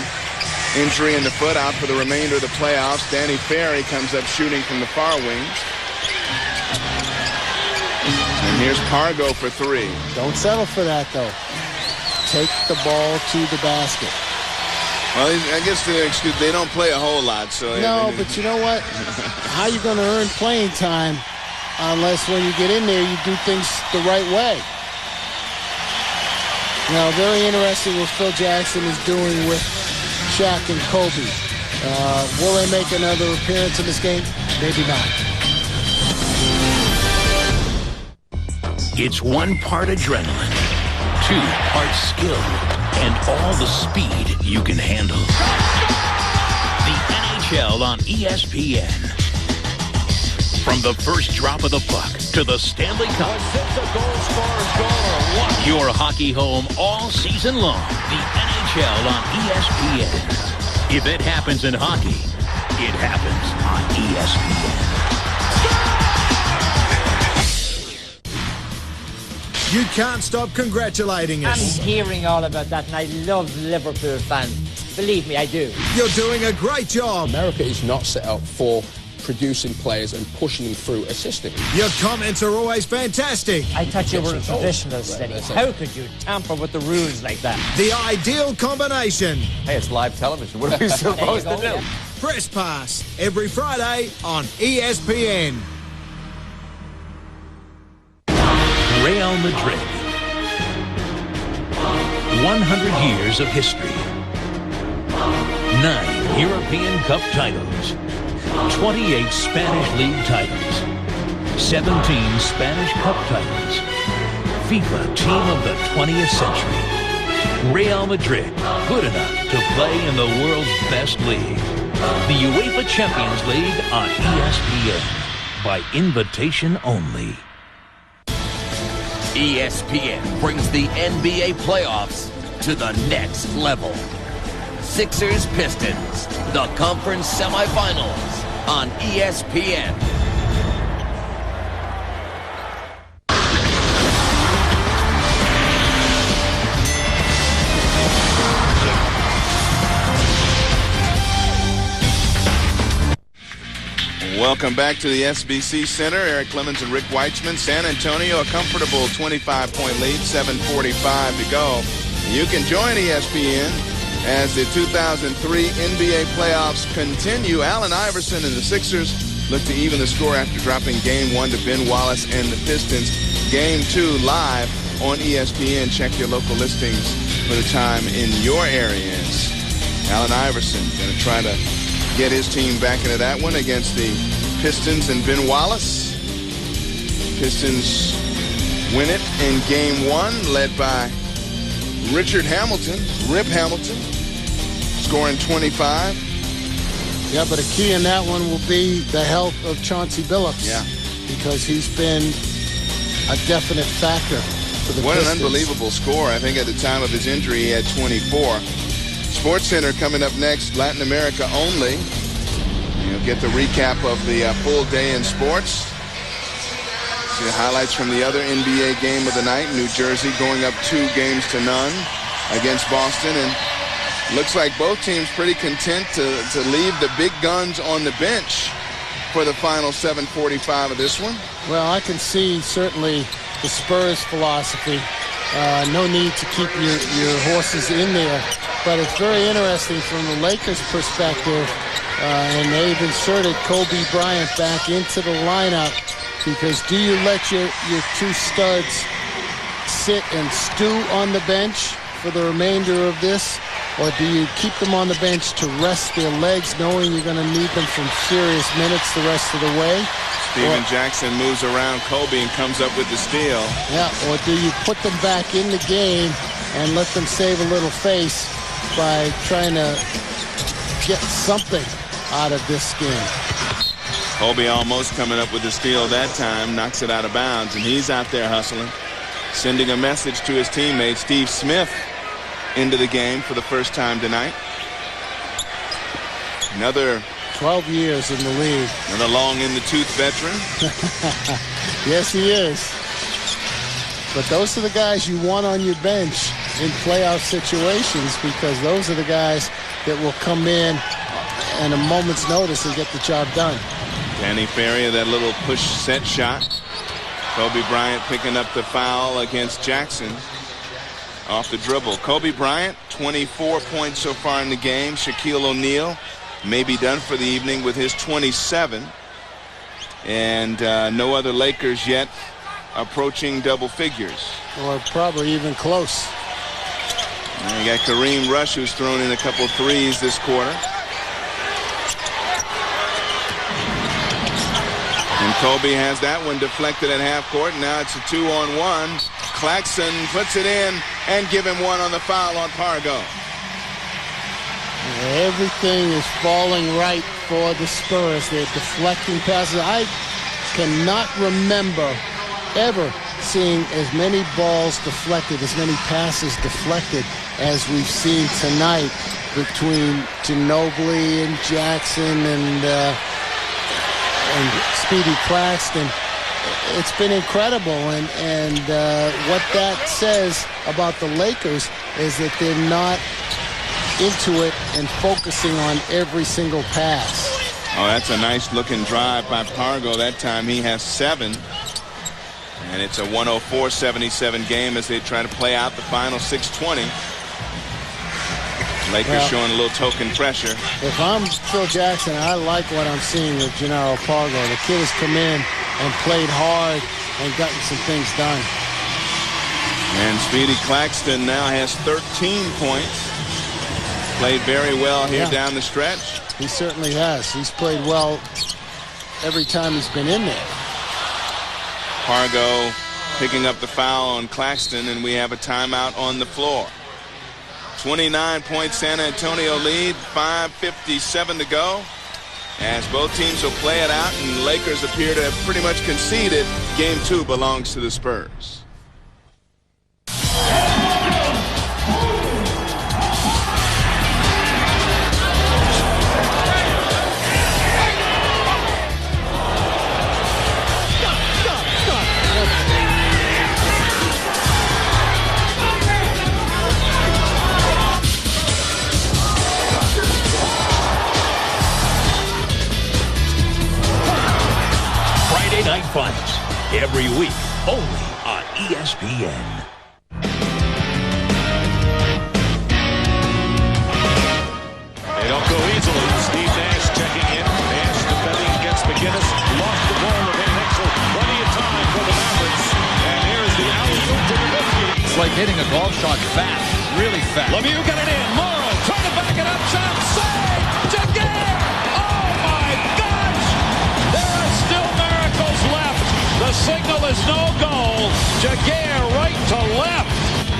injury in the foot out for the remainder of the playoffs. Danny Ferry comes up shooting from the far wing. And here's Pargo for 3. Don't settle for that, though. Take the ball to the basket. Well, I guess they don't play a whole lot. So no, but you know what? How are you going to earn playing time unless when you get in there you do things the right way? Now, very interesting what Phil Jackson is doing with Shaq and Kobe. Will they make another appearance in this game? Maybe not. It's 1 part adrenaline, 2 parts skill, and all the speed you can handle. The NHL on ESPN. From the first drop of the puck to the Stanley Cup. Your hockey home all season long. The NHL on ESPN. If it happens in hockey, it happens on ESPN. You can't stop congratulating us. I'm hearing all about that, and I love Liverpool fans. Believe me, I do. You're doing a great job. America is not set up for producing players and pushing them through a system. Your comments are always fantastic. I thought you were a traditional steady. How could you tamper with the rules like that? The ideal combination. Hey, it's live television. What are we supposed to do? Yeah. Press Pass, every Friday on ESPN. Real Madrid. 100 years of history. 9 European Cup titles. 28 Spanish League titles. 17 Spanish Cup titles. FIFA Team of the 20th Century. Real Madrid, good enough to play in the world's best league. The UEFA Champions League on ESPN. By invitation only. ESPN brings the NBA playoffs to the next level. Sixers Pistons, the conference semifinals on ESPN. Welcome back to the SBC Center. Eric Clemens and Rick Weitzman. San Antonio, a comfortable 25-point lead, 7:45 to go. You can join ESPN as the 2003 NBA playoffs continue. Allen Iverson and the Sixers look to even the score after dropping Game 1 to Ben Wallace and the Pistons. Game 2 live on ESPN. Check your local listings for the time in your areas. Allen Iverson going to try to get his team back into that one against the Pistons and Ben Wallace. Pistons win it in Game 1, led by Richard Hamilton, Rip Hamilton. scoring 25. Yeah, but a key in that one will be the health of Chauncey Billups. Yeah. Because he's been a definite factor for the What Pistons. an unbelievable score. I think at the time of his injury, he had 24. Sports Center coming up next, Latin America only. You'll get the recap of the full day in sports. See the highlights from the other NBA game of the night. New Jersey going up 2-0 against Boston. And looks like both teams pretty content to leave the big guns on the bench for the final 7:45 of this one. Well, I can see certainly the Spurs philosophy. No need to keep your horses in there. But it's very interesting from the Lakers' perspective. And they've inserted Kobe Bryant back into the lineup, because do you let your two studs sit and stew on the bench for the remainder of this, or do you keep them on the bench to rest their legs, knowing you're going to need them from serious minutes the rest of the way? Steven Jackson moves around Kobe and comes up with the steal. Yeah, or do you put them back in the game and let them save a little face by trying to get something out of this game? Kobe almost coming up with the steal that time, knocks it out of bounds, and he's out there hustling, sending a message to his teammate Steve Smith into the game for the first time tonight. Another 12 years in the league. Another long-in-the-tooth veteran. Yes, he is. But those are the guys you want on your bench in playoff situations, because those are the guys that will come in and a moment's notice and get the job done. Danny Ferry, that little push set shot. Kobe Bryant picking up the foul against Jackson off the dribble. Kobe Bryant, 24 points so far in the game. Shaquille O'Neal may be done for the evening with his 27. And no other Lakers yet approaching double figures. Or probably even close. And you got Kareem Rush, who's thrown in a couple threes this quarter. And Kobe has that one deflected at half court. Now it's a 2-on-1. Claxton puts it in and give him one on the foul on Pargo. Everything is falling right for the Spurs. They're deflecting passes. I cannot remember ever seeing as many balls deflected, as many passes deflected as we've seen tonight between Ginobili and Jackson and Speedy Claxton. It's been incredible, and what that says about the Lakers is that they're not into it and focusing on every single pass. Oh, that's a nice looking drive by Pargo. That time he has 7. And it's a 104-77 game as they try to play out the final 6:20. Lakers showing a little token pressure. If I'm Phil Jackson, I like what I'm seeing with Gennaro Pargo. The kid has come in and played hard and gotten some things done. And Speedy Claxton now has 13 points. Played very well here down the stretch. He certainly has. He's played well every time he's been in there. Pargo picking up the foul on Claxton, and we have a timeout on the floor. 29-point San Antonio lead, 5:57 to go. As both teams will play it out, and the Lakers appear to have pretty much conceded. Game 2 belongs to the Spurs. Night Finals every week only on ESPN. They don't go easily. Steve Nash checking in. Nash defending against McGinnis. Lost the ball with Mitchell. Plenty of time for the Mavericks. And here's the alley-oop to Nowitzki. It's like hitting a golf shot fast, really fast. Lemieux got it in. Morrow trying to back it up. Shot saved. Jaguar. Oh my gosh. There are still miracles left. The signal is no goal. Jaguar right to left.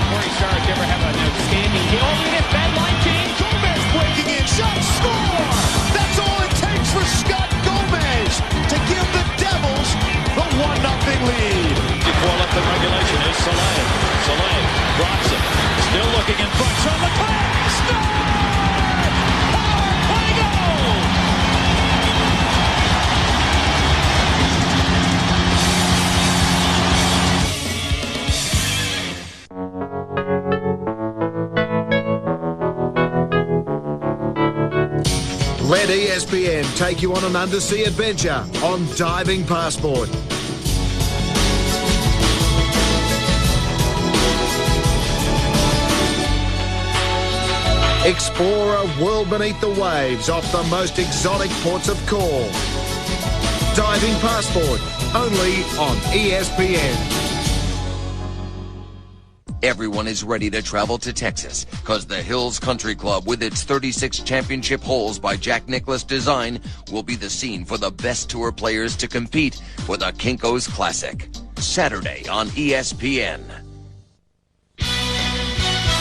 Corey Sharp ever have an outstanding game. Oh, look at that line change. Gomez breaking ESPN take you on an undersea adventure on Diving Passport. Explore a world beneath the waves off the most exotic ports of call. Diving Passport, only on ESPN. Everyone is ready to travel to Texas because the Hills Country Club, with its 36 championship holes by Jack Nicklaus design, will be the scene for the best tour players to compete for the Kinko's Classic. Saturday on ESPN.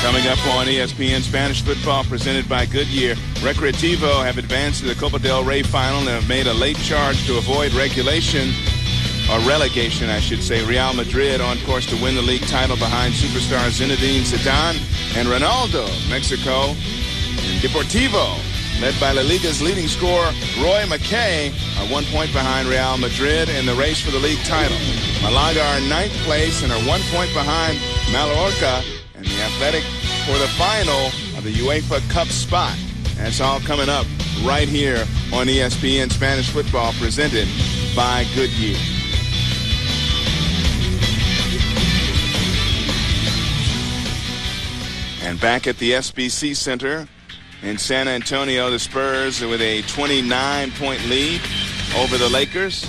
Coming up on ESPN, Spanish football presented by Goodyear. Recreativo have advanced to the Copa del Rey final and have made a late charge to avoid relegation, I should say. Real Madrid on course to win the league title behind superstar Zinedine Zidane and Ronaldo. Mexico and Deportivo, led by La Liga's leading scorer Roy McKay, are 1 point behind Real Madrid in the race for the league title. Malaga are in 9th place and are 1 point behind Mallorca and the Athletic for the final of the UEFA Cup spot. And it's all coming up right here on ESPN Spanish football presented by Goodyear. And back at the SBC Center in San Antonio, the Spurs with a 29-point lead over the Lakers.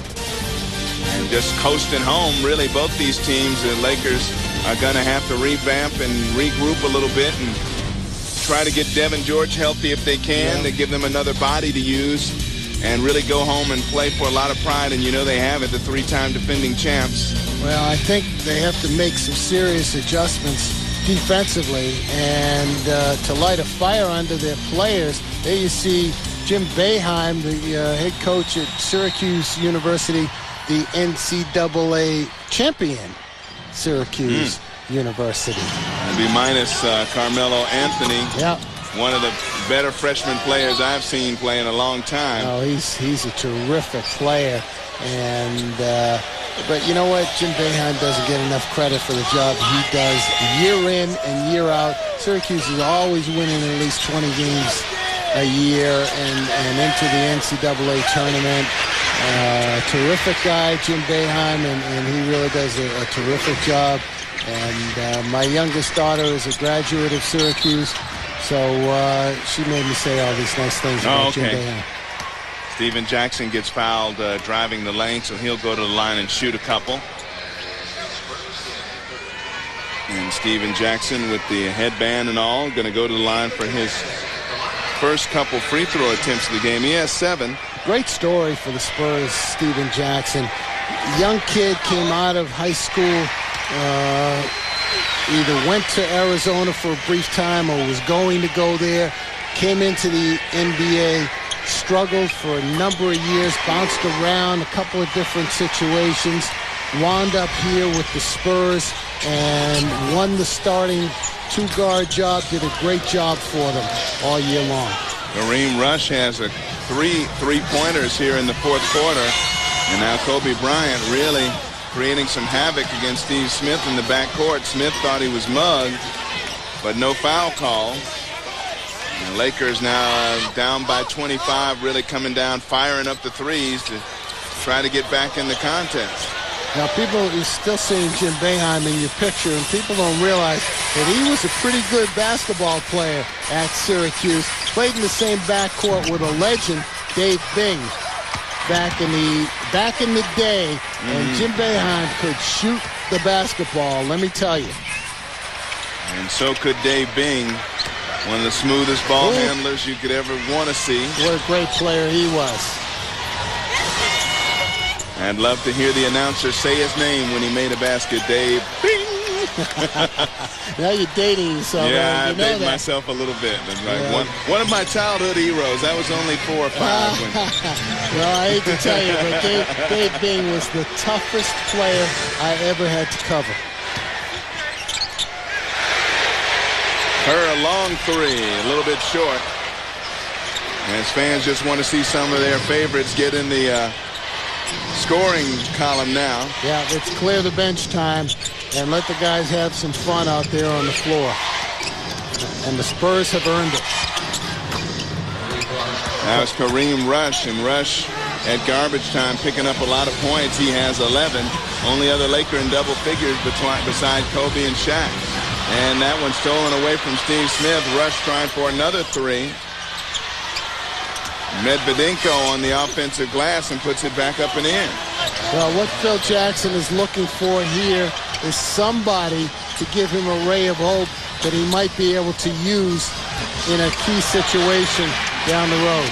And just coasting home, really, both these teams. The Lakers are going to have to revamp and regroup a little bit and try to get Devin George healthy if they can, to give them another body to use and really go home and play for a lot of pride. And you know they have it, the 3-time defending champs. Well, I think they have to make some serious adjustments defensively and to light a fire under their players. There you see Jim Boeheim, the head coach at Syracuse University, the NCAA champion Syracuse University. And be minus Carmelo Anthony. Yeah. One of the better freshman players I've seen play in a long time. Oh, he's a terrific player. And but you know what? Jim Boeheim doesn't get enough credit for the job he does year in and year out. Syracuse is always winning at least 20 games a year and into the NCAA tournament. Terrific guy, Jim Boeheim, and he really does a terrific job. And my youngest daughter is a graduate of Syracuse, so she made me say all these nice things about Jim Boeheim. Steven Jackson gets fouled driving the lane, so he'll go to the line and shoot a couple. And Steven Jackson, with the headband and all, going to go to the line for his first couple free throw attempts of the game. He has 7. Great story for the Spurs, Steven Jackson. Young kid, came out of high school, either went to Arizona for a brief time or was going to go there, came into the NBA, struggled for a number of years, bounced around a couple of different situations, wound up here with the Spurs and won the starting 2-guard job, did a great job for them all year long. Kareem Rush has three three-pointers here in the fourth quarter. And now Kobe Bryant really creating some havoc against Steve Smith in the backcourt. Smith thought he was mugged, but no foul call. And Lakers now down by 25, really coming down, firing up the threes to try to get back in the contest. Now, people are still seeing Jim Boeheim in your picture, and people don't realize that he was a pretty good basketball player at Syracuse. Played in the same backcourt with a legend, Dave Bing, back in the day. And Jim Boeheim could shoot the basketball, let me tell you. And so could Dave Bing, one of the smoothest ball handlers you could ever want to see. What a great player he was. I'd love to hear the announcer say his name when he made a basket. Dave Bing. Now you're dating yourself. Yeah, you know I dated myself a little bit. Right? One of my childhood heroes. I was only 4 or 5. Well, I hate to tell you, but Dave Bing was the toughest player I ever had to cover. Her long three, a little bit short. As fans just want to see some of their favorites get in the scoring column now. Yeah, let's clear the bench time and let the guys have some fun out there on the floor. And the Spurs have earned it. Now it's Kareem Rush, and Rush at garbage time picking up a lot of points. He has 11. Only other Laker in double figures beside Kobe and Shaq. And that one stolen away from Steve Smith. Rush trying for another three. Medvedenko on the offensive glass and puts it back up and in. Well, what Phil Jackson is looking for here is somebody to give him a ray of hope that he might be able to use in a key situation down the road.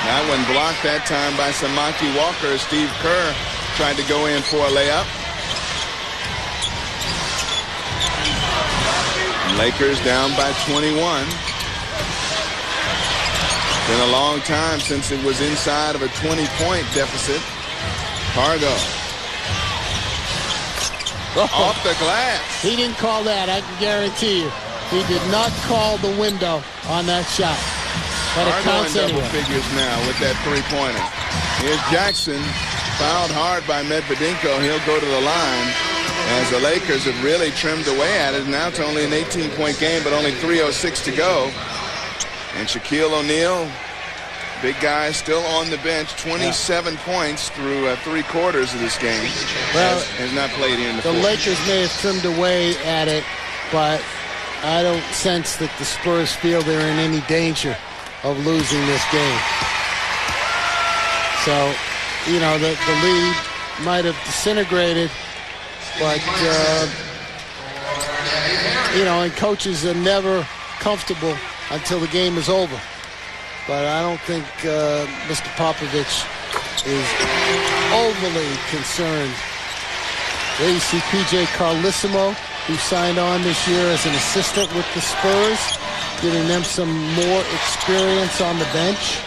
That one blocked that time by Samaki Walker. Steve Kerr tried to go in for a layup. Lakers down by 21. Been a long time since it was inside of a 20-point deficit. Cargo. Off the glass. He didn't call that, I can guarantee you. He did not call the window on that shot. But it counts in double anyway. figures now with that three-pointer. Here's Jackson, fouled hard by Medvedenko. He'll go to the line as the Lakers have really trimmed away at it. Now it's only an 18-point game, but only 3:06 to go. And Shaquille O'Neal, big guy, still on the bench, 27 points through 3 quarters of this game. Well, has not played here in the fourth. fourth. Lakers may have trimmed away at it, but I don't sense that the Spurs feel they're in any danger of losing this game. So, you know, the lead might have disintegrated, but, you know, and coaches are never comfortable until the game is over. But I don't think Mr. Popovich is overly concerned. There you see P.J. Carlissimo, who signed on this year as an assistant with the Spurs, giving them some more experience on the bench.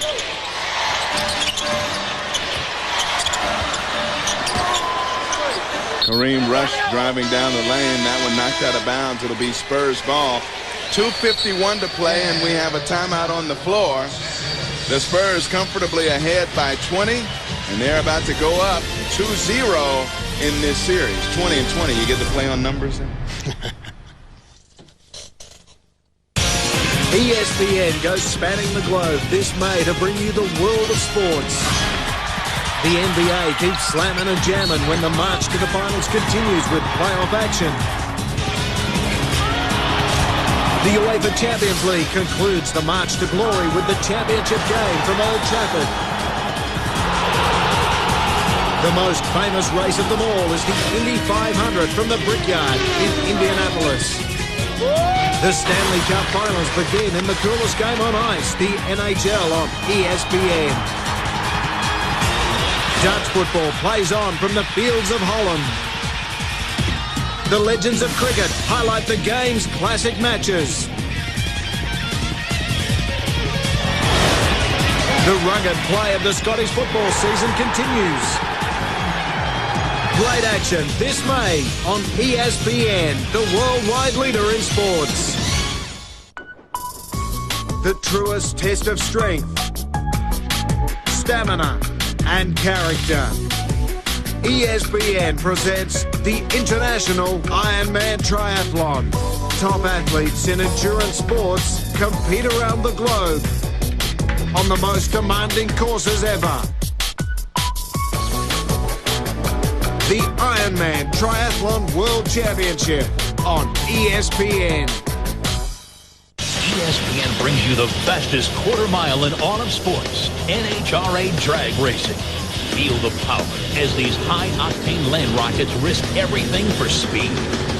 Kareem Rush driving down the lane. That one knocked out of bounds. It'll be Spurs ball. 2:51 to play, and we have a timeout on the floor. The Spurs comfortably ahead by 20, and they're about to go up 2-0 in this series. 20 and 20. You get to play on numbers there? ESPN goes spanning the globe this May to bring you the world of sports. The NBA keeps slamming and jamming when the march to the finals continues with playoff action. The UEFA Champions League concludes the march to glory with the championship game from Old Trafford. The most famous race of them all is the Indy 500 from the Brickyard in Indianapolis. The Stanley Cup Finals begin in the coolest game on ice, the NHL on ESPN. Dutch football plays on from the fields of Holland. The legends of cricket highlight the game's classic matches. The rugged play of the Scottish football season continues. Great action this May on ESPN, the worldwide leader in sports. The truest test of strength, stamina, and character. ESPN presents the International Ironman Triathlon. Top athletes in endurance sports compete around the globe on the most demanding courses ever. The Ironman Triathlon World Championship on ESPN. ESPN brings you the fastest quarter mile in all of sports, NHRA drag racing. Feel the power as these high-octane land rockets risk everything for speed.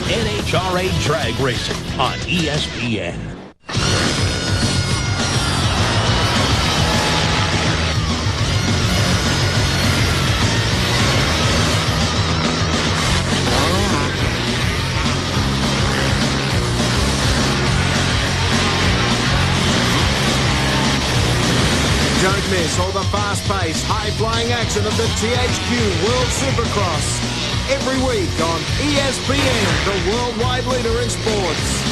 NHRA drag racing on ESPN. Don't miss all the fast-paced, high-flying action of the THQ World Supercross every week on ESPN, the worldwide leader in sports.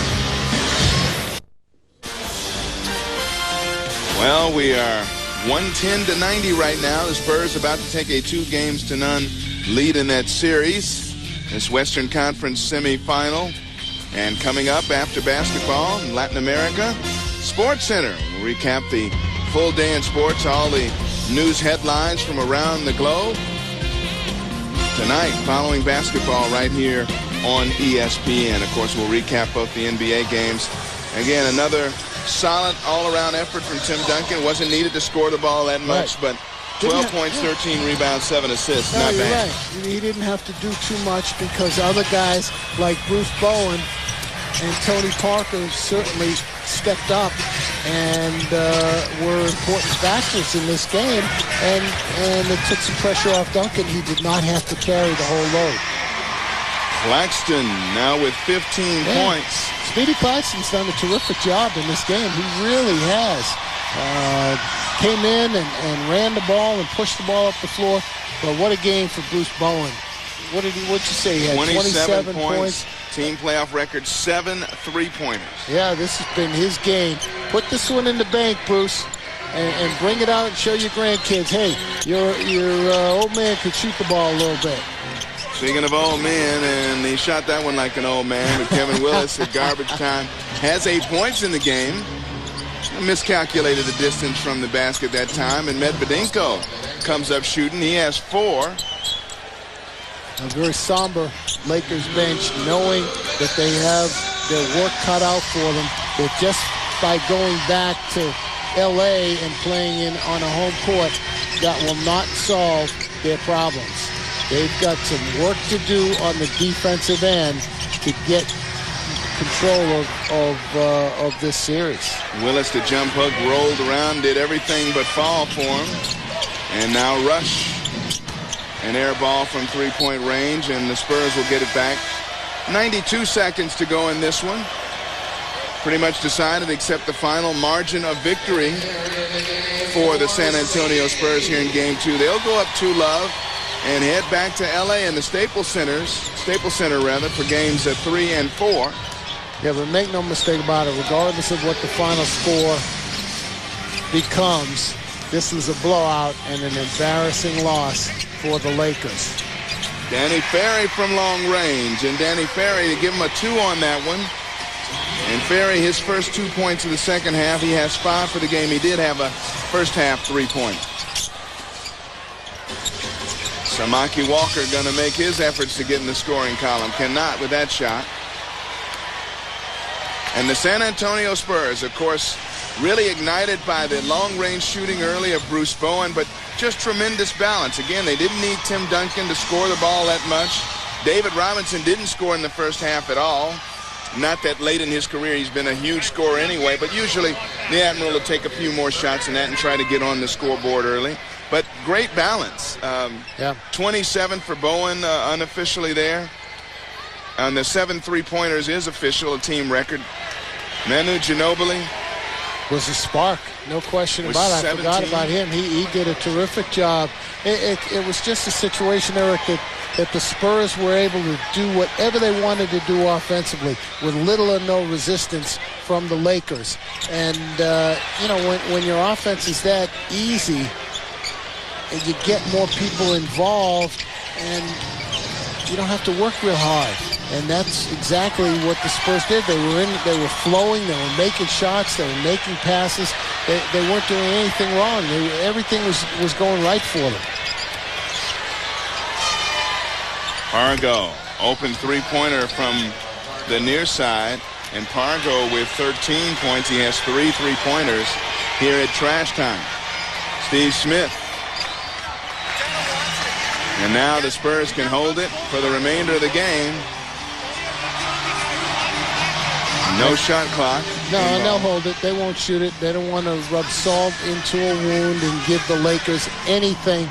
Well, we are 110-90 right now. The Spurs about to take a 2-0 lead in that series. This Western Conference semifinal. And coming up after basketball in Latin America, Sports Center. We'll recap the full day in sports, all the news headlines from around the globe. Tonight, following basketball right here on ESPN. Of course, we'll recap both the NBA games. Again, another solid all-around effort from Tim Duncan. Wasn't needed to score the ball that much, but 12 points, 13 rebounds, 7 assists. Not bad. Right. He didn't have to do too much because other guys like Bruce Bowen and Tony Parker certainly stepped up and were important factors in this game. And it took some pressure off Duncan. He did not have to carry the whole load. Claxton now with 15 points. Speedy Claxton's done a terrific job in this game. He really has. Came in and ran the ball and pushed the ball up the floor. But what a game for Bruce Bowen. What'd you say? He had 27 points. Team playoff record, 7 3-pointers. Yeah, this has been his game. Put this one in the bank, Bruce, and bring it out and show your grandkids, hey, your old man could shoot the ball a little bit. Speaking of old men, and he shot that one like an old man, but Kevin Willis at garbage time has 8 points in the game. Miscalculated the distance from the basket that time, and Medvedinko comes up shooting. He has 4. A very somber Lakers bench, knowing that they have their work cut out for them. That just by going back to L.A. and playing on a home court, that will not solve their problems. They've got some work to do on the defensive end to get control of this series. Willis, the jump hook, rolled around, did everything but fall for him. And now Rush. An air ball from three-point range, and the Spurs will get it back. 92 seconds to go in this one. Pretty much decided except the final margin of victory for the San Antonio Spurs here in Game 2. They'll go up 2-0 and head back to L.A. in the Staples Center for games 3 and 4. Yeah, but make no mistake about it, regardless of what the final score becomes, this is a blowout and an embarrassing loss for the Lakers. Danny Ferry from long range, and Danny Ferry to give him a 2 on that one. And Ferry, his first 2 points of the second half, he has 5 for the game. He did have a first half 3-pointer. Samaki Walker going to make his efforts to get in the scoring column. Cannot with that shot. And the San Antonio Spurs, of course, really ignited by the long-range shooting early of Bruce Bowen, but just tremendous balance. Again, they didn't need Tim Duncan to score the ball that much. David Robinson didn't score in the first half at all. Not that late in his career he's been a huge scorer anyway, but usually the Admiral will take a few more shots than that and try to get on the scoreboard early. But great balance. 27 for Bowen unofficially there. And the 7 3-pointers is official, a team record. Manu Ginobili was a spark, no question about it. I forgot about him. He did a terrific job. It was just a situation, Eric, that the Spurs were able to do whatever they wanted to do offensively with little or no resistance from the Lakers. And, when your offense is that easy and you get more people involved and you don't have to work real hard. And that's exactly what the Spurs did. They were flowing, they were making shots, they were making passes. They weren't doing anything wrong. Everything was going right for them. Pargo, open three-pointer from the near side. And Pargo with 13 points. He has 3 3-pointers here at trash time. Steve Smith. And now the Spurs can hold it for the remainder of the game. No shot clock. No, and they'll hold it. They won't shoot it. They don't want to rub salt into a wound and give the Lakers anything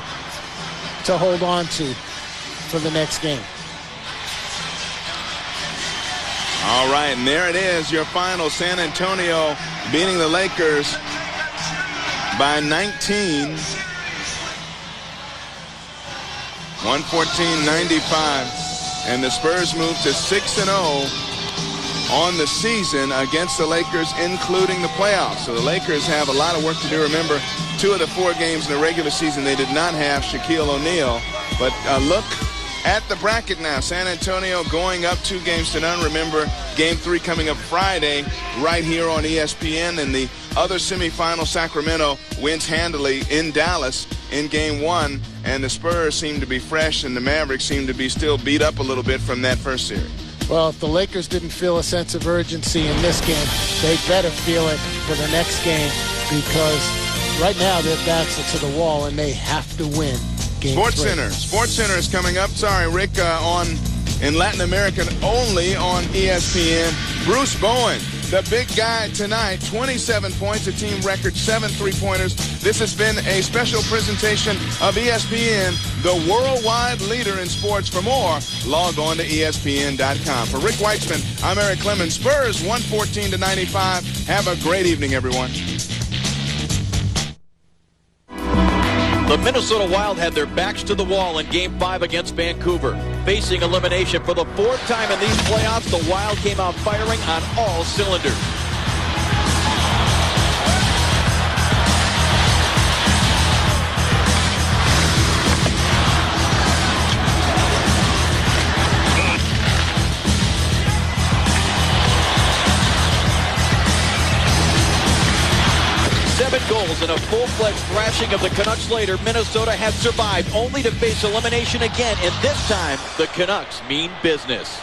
to hold on to for the next game. All right, and there it is, your final. San Antonio beating the Lakers by 19. 114-95. And the Spurs move to 6-0 on the season against the Lakers, including the playoffs. So the Lakers have a lot of work to do. Remember, 2 of the 4 games in the regular season, they did not have Shaquille O'Neal. But look at the bracket now. San Antonio going up 2-0. Remember, Game 3 coming up Friday right here on ESPN. And the other semifinal, Sacramento wins handily in Dallas in Game 1, and the Spurs seem to be fresh, and the Mavericks seem to be still beat up a little bit from that first series. Well, if the Lakers didn't feel a sense of urgency in this game, they better feel it for the next game, because right now their backs are to the wall and they have to win Game 3. Sports Center is coming up. Sorry, Rick, in Latin American only on ESPN. Bruce Bowen, the big guy tonight, 27 points, a team record, 7 three-pointers. This has been a special presentation of ESPN, the worldwide leader in sports. For more, log on to ESPN.com. For Rick Weitzman, I'm Eric Clemens. Spurs 114-95. Have a great evening, everyone. The Minnesota Wild had their backs to the wall in Game 5 against Vancouver. Facing elimination for the 4th time in these playoffs, the Wild came out firing on all cylinders. 7 goals and a full-fledged thrashing of the Canucks later, Minnesota had survived only to face elimination again, and this time the Canucks mean business.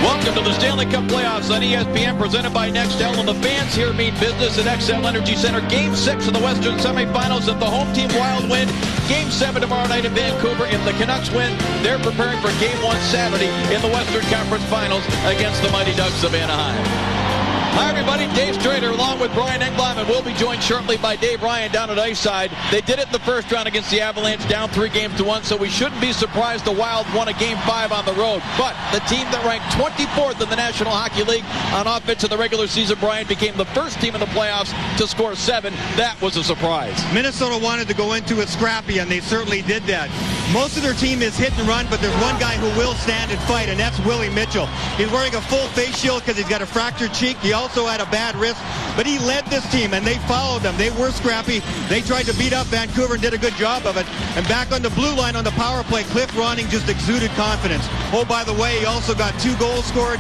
Welcome to the Stanley Cup playoffs on ESPN, presented by Nextel, and the fans here mean business at XL Energy Center. Game 6 of the Western semifinals. If the home team Wild win, Game 7 tomorrow night in Vancouver. If the Canucks win, they're preparing for Game 1 Saturday in the Western Conference Finals against the Mighty Ducks of Anaheim. Hi, everybody. Dave Strader along with Brian Engblom, and we'll be joined shortly by Dave Ryan down at Ice Side. They did it in the first round against the Avalanche, down 3-1, so we shouldn't be surprised the Wild won a Game 5 on the road. But the team that ranked 24th in the National Hockey League on offense in the regular season, Brian, became the first team in the playoffs to score 7. That was a surprise. Minnesota wanted to go into it scrappy, and they certainly did that. Most of their team is hit and run, but there's one guy who will stand and fight, and that's Willie Mitchell. He's wearing a full face shield because he's got a fractured cheek. He also had a bad wrist, but he led this team, and they followed them. They were scrappy. They tried to beat up Vancouver and did a good job of it. And back on the blue line on the power play, Cliff Ronning just exuded confidence. Oh, by the way, he also got 2 goals scored.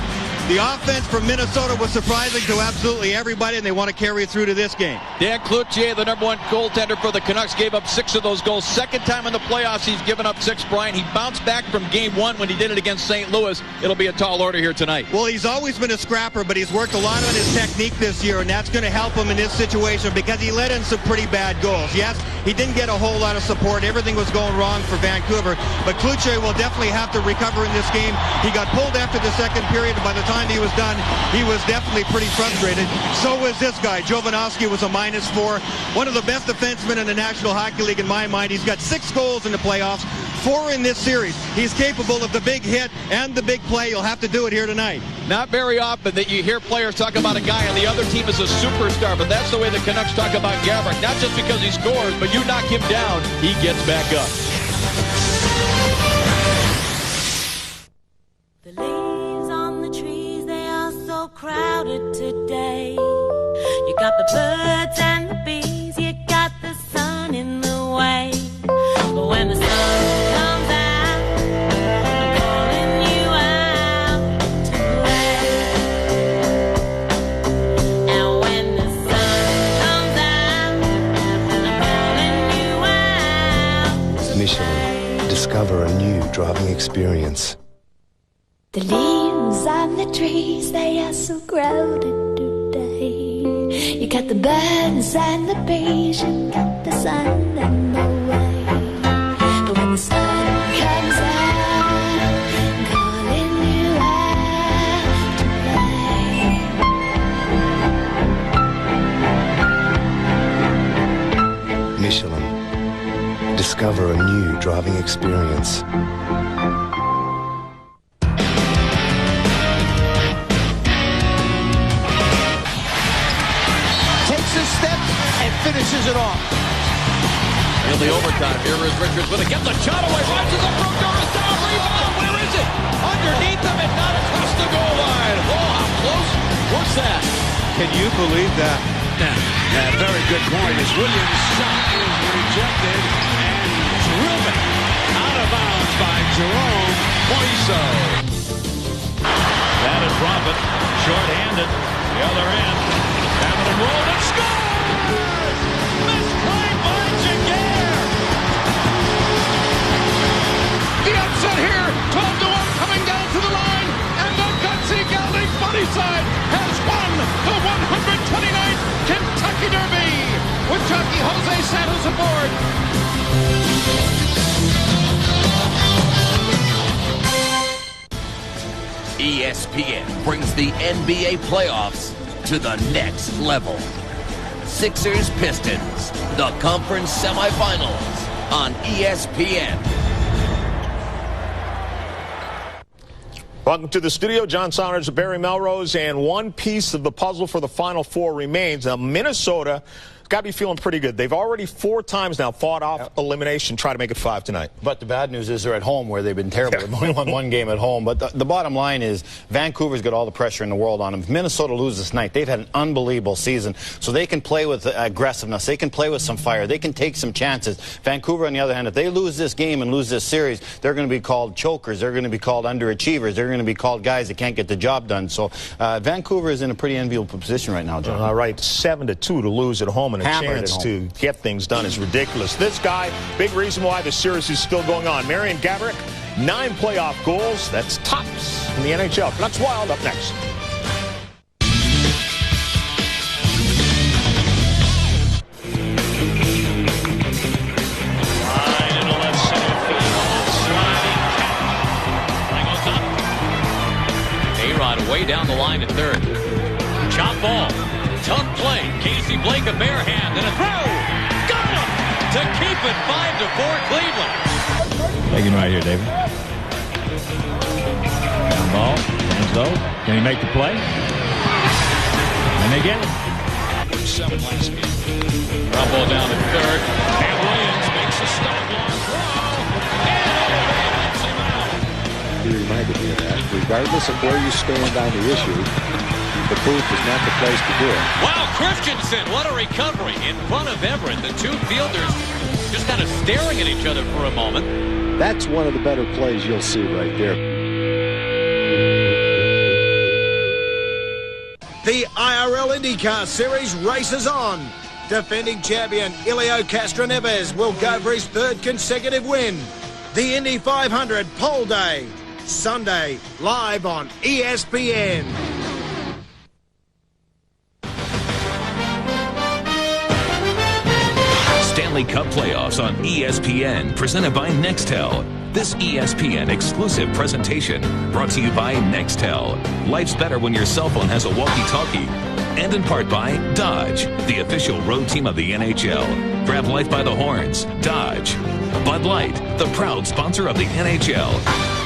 The offense from Minnesota was surprising to absolutely everybody, and they want to carry it through to this game. Dan Cloutier, the number 1 goaltender for the Canucks, gave up 6 of those goals. Second time in the playoffs he's given up 6, Brian. He bounced back from Game 1 when he did it against St. Louis. It'll be a tall order here tonight. Well, he's always been a scrapper, but he's worked a lot on his technique this year, and that's going to help him in this situation because he let in some pretty bad goals. Yes, he didn't get a whole lot of support. Everything was going wrong for Vancouver, but Cloutier will definitely have to recover in this game. He got pulled after the second period, and by the time he was done, he was definitely pretty frustrated. So was this guy. Jovanovski was a -4. One of the best defensemen in the National Hockey League in my mind. He's got 6 goals in the playoffs, 4 in this series. He's capable of the big hit and the big play. You'll have to do it here tonight. Not very often that you hear players talk about a guy on the other team as a superstar, but that's the way the Canucks talk about Gaborik. Not just because he scores, but you knock him down, he gets back up. The leaves on the trees, they are so crowded today. You got the birds and the bees, you got the sun in the way. But when the sun comes out, I'm calling you out to play. And when the sun comes out, I'm calling you out. Michelin. Discover a new driving experience. The leaves on the trees, they are so crowded today. You got the birds and the bees, you got the sun and the way. But when the sun comes out, I'm calling you out to play. Michelin. Discover a new driving experience. Finishes it off. In the overtime, here is Richards with it. Gets the shot away. Rises up from Doris. Down. Rebound. Where is it? Underneath him and not across the goal line. Oh, how close was that? Can you believe that? now. Yeah, very good point as Williams' shot is rejected and driven out of bounds by Jerome Moiso. That is Robert, short-handed, the other end. Having it rolled and scores! Misplayed by Jaguar! The upset here, 12-1 coming down to the line, and the gutsy Gelding funny side has won the 129th Kentucky Derby with jockey Jose Santos aboard. ESPN brings the NBA playoffs to the next level. Sixers Pistons, the conference semifinals on ESPN. Welcome to the studio. John Saunders, Barry Melrose, and one piece of the puzzle for the Final Four remains. Now, Minnesota got to be feeling pretty good. They've already 4 times now fought off elimination, try to make it 5 tonight. But the bad news is they're at home where they've been terrible. They've only won 1 game at home. But the bottom line is Vancouver's got all the pressure in the world on them. If Minnesota loses tonight, they've had an unbelievable season. So they can play with aggressiveness. They can play with some fire. They can take some chances. Vancouver, on the other hand, if they lose this game and lose this series, they're going to be called chokers. They're going to be called underachievers. They're going to be called guys that can't get the job done. So Vancouver is in a pretty enviable position right now, John. All right, 7-2 to lose at home and a chance to get things done is ridiculous. This guy, big reason why the series is still going on. Marian Gaborik, 9 playoff goals. That's tops in the NHL. Canucks Wild up next. Line in the left center field. Sliding cat. Line goes up. A-Rod way down the line at third. Chop ball. Tough play. Casey Blake a bare hand and a throw. Got him to keep it 5-4 Cleveland. Taking right here, David. Down ball. Hands low. Can he make the play? And they get it. 7 last game. Ground ball down at third. And Williams makes a stop. Long throw. And knocks him out. He reminded me of that. Regardless of where you stand on the issue, the booth is not the place to do it. Wow, Christensen, what a recovery in front of Everett. The 2 fielders just kind of staring at each other for a moment. That's one of the better plays you'll see right there. The IRL IndyCar Series races on. Defending champion Elio Castroneves will go for his 3rd consecutive win. The Indy 500 Pole Day, Sunday, live on ESPN. Stanley Cup Playoffs on ESPN, presented by Nextel. This ESPN exclusive presentation brought to you by Nextel. Life's better when your cell phone has a walkie-talkie. And in part by Dodge, the official road team of the NHL. Grab life by the horns. Dodge. Bud Light, the proud sponsor of the NHL.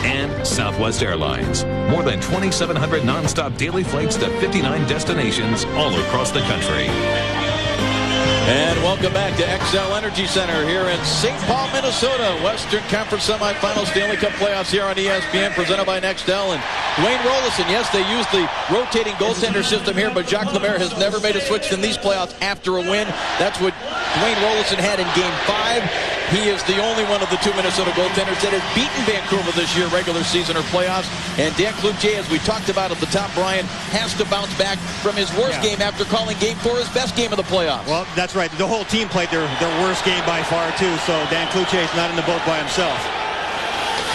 And Southwest Airlines. More than 2,700 nonstop daily flights to 59 destinations all across the country. And welcome back to XL Energy Center here in St. Paul, Minnesota. Western Conference Semifinals Stanley Cup Playoffs here on ESPN, presented by Nextel. And Dwayne Rollison, yes, they use the rotating goaltender system here, but Jacques Lemaire has never made a switch in these playoffs after a win. That's what Dwayne Rollison had in Game 5. He is the only one of the 2 Minnesota goaltenders that has beaten Vancouver this year, regular season or playoffs. And Dan Cloutier, as we talked about at the top, Brian, has to bounce back from his worst game after calling Game 4 his best game of the playoffs. Well, that's right. The whole team played their worst game by far, too, so Dan Cloutier is not in the boat by himself.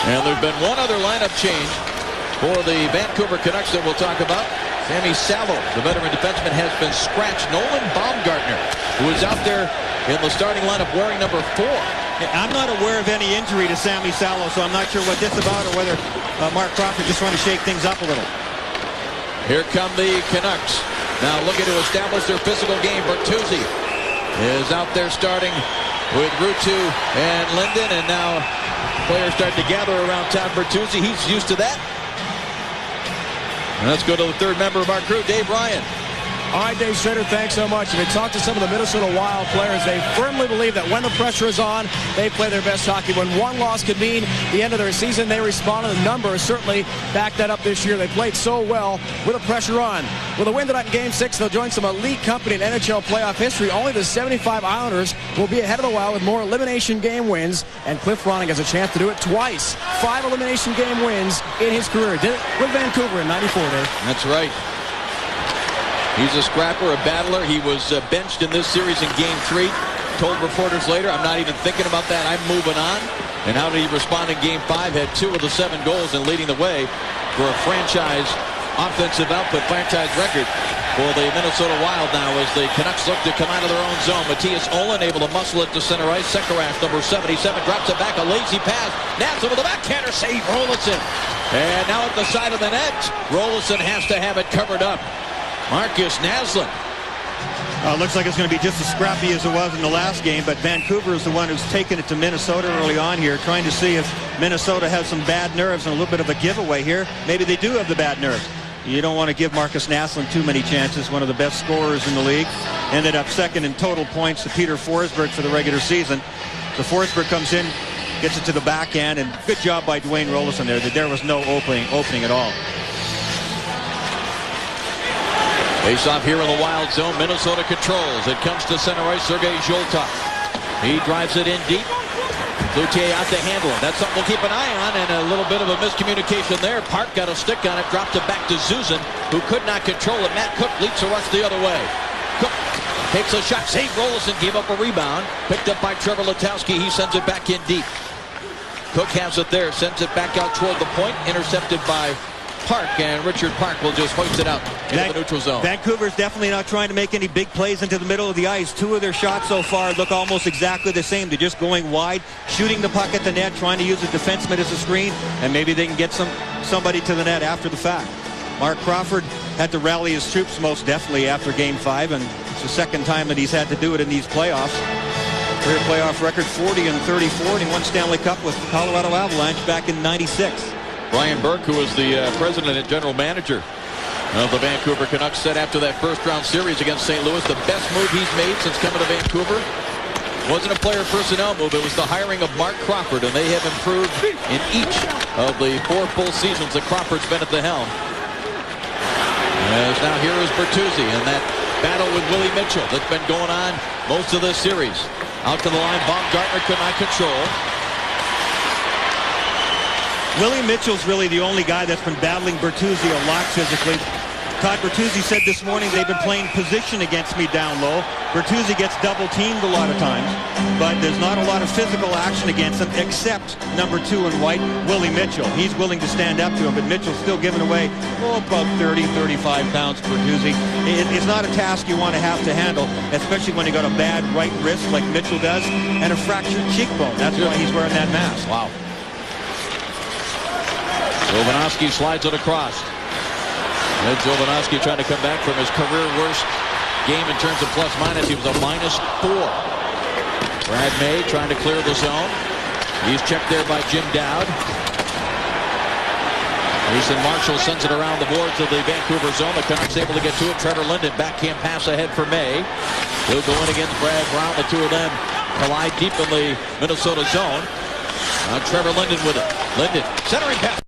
And there's been one other lineup change for the Vancouver Canucks that we'll talk about. Sammy Salo, the veteran defenseman, has been scratched. Nolan Baumgartner, who is out there in the starting lineup wearing number 4. I'm not aware of any injury to Sammy Salo, so I'm not sure what this is about or whether Mark Crawford just trying to shake things up a little. Here come the Canucks. Now looking to establish their physical game. Bertuzzi is out there starting with Ruutu and Linden, and now players start to gather around Todd Bertuzzi. He's used to that. And let's go to the 3rd member of our crew, Dave Ryan. All right, Dave Schrader, thanks so much. If you talk to some of the Minnesota Wild players, they firmly believe that when the pressure is on, they play their best hockey. When one loss could mean the end of their season, they respond, and the numbers certainly back that up this year. They played so well with the pressure on. With a win tonight in Game 6, they'll join some elite company in NHL playoff history. Only the 75 Islanders will be ahead of the Wild with more elimination game wins, and Cliff Ronning has a chance to do it twice. 5 elimination game wins in his career. Did it with Vancouver in 94, Dave. That's right. He's a scrapper, a battler. He was benched in this series in Game 3. Told reporters later, I'm not even thinking about that. I'm moving on. And how did he respond in Game 5? Had 2 of the 7 goals and leading the way for a franchise offensive output, franchise record for the Minnesota Wild now as the Canucks look to come out of their own zone. Matthias Olin able to muscle it to center ice. Sekerash, number 77, drops it back. A lazy pass. Naslund with the backhander save. Rolison. And now at the side of the net, Rolison has to have it covered up. Marcus Naslund. Looks like it's going to be just as scrappy as it was in the last game, but Vancouver is the one who's taken it to Minnesota early on here, trying to see if Minnesota has some bad nerves and a little bit of a giveaway here. Maybe they do have the bad nerves. You don't want to give Marcus Naslund too many chances, one of the best scorers in the league. Ended up second in total points to Peter Forsberg for the regular season. So Forsberg comes in, gets it to the backhand, and good job by Dwayne Rolison there. There was no opening at all. Face off here in the Wild zone. Minnesota controls. It comes to center ice. Sergei Zholtov. He drives it in deep. Cloutier out to handle it. That's something we'll keep an eye on, and a little bit of a miscommunication there. Park got a stick on it, dropped it back to Zuzan, who could not control it. Matt Cook leaps a rush the other way. Cook takes a shot. Save. Rolison gave up a rebound. Picked up by Trevor Letowski. He sends it back in deep. Cook has it there. Sends it back out toward the point. Intercepted by Park, and Richard Park will just hoist it out into the neutral zone. Vancouver's definitely not trying to make any big plays into the middle of the ice. 2 of their shots so far look almost exactly the same. They're just going wide, shooting the puck at the net, trying to use a defenseman as a screen, and maybe they can get somebody to the net after the fact. Mark Crawford had to rally his troops most definitely after Game 5, and it's the second time that he's had to do it in these playoffs. Career playoff record 40-34, and he won Stanley Cup with the Colorado Avalanche back in '96. Brian Burke, who was the president and general manager of the Vancouver Canucks, said after that first-round series against St. Louis, the best move he's made since coming to Vancouver wasn't a player personnel move. It was the hiring of Mark Crawford, and they have improved in each of the 4 full seasons that Crawford's been at the helm. As now here is Bertuzzi in that battle with Willie Mitchell that's been going on most of this series. Out to the line, Baumgartner could not control. Willie Mitchell's really the only guy that's been battling Bertuzzi a lot physically. Todd Bertuzzi said this morning they've been playing position against me down low. Bertuzzi gets double-teamed a lot of times, but there's not a lot of physical action against him except number 2 in white, Willie Mitchell. He's willing to stand up to him, but Mitchell's still giving away about 30, 35 pounds to Bertuzzi. It's not a task you want to have to handle, especially when you got a bad right wrist like Mitchell does and a fractured cheekbone. That's why he's wearing that mask. Wow. Jovanovski slides it across. And Jovanovski trying to come back from his career worst game in terms of plus-minus. He was a -4. Brad May trying to clear the zone. He's checked there by Jim Dowd. Mason Marshall sends it around the boards of the Vancouver zone. The Canucks able to get to it. Trevor Linden backhand pass ahead for May. He'll go in against Brad Brown. The 2 of them collide deep in the Minnesota zone. Now Trevor Linden with it. Linden centering pass.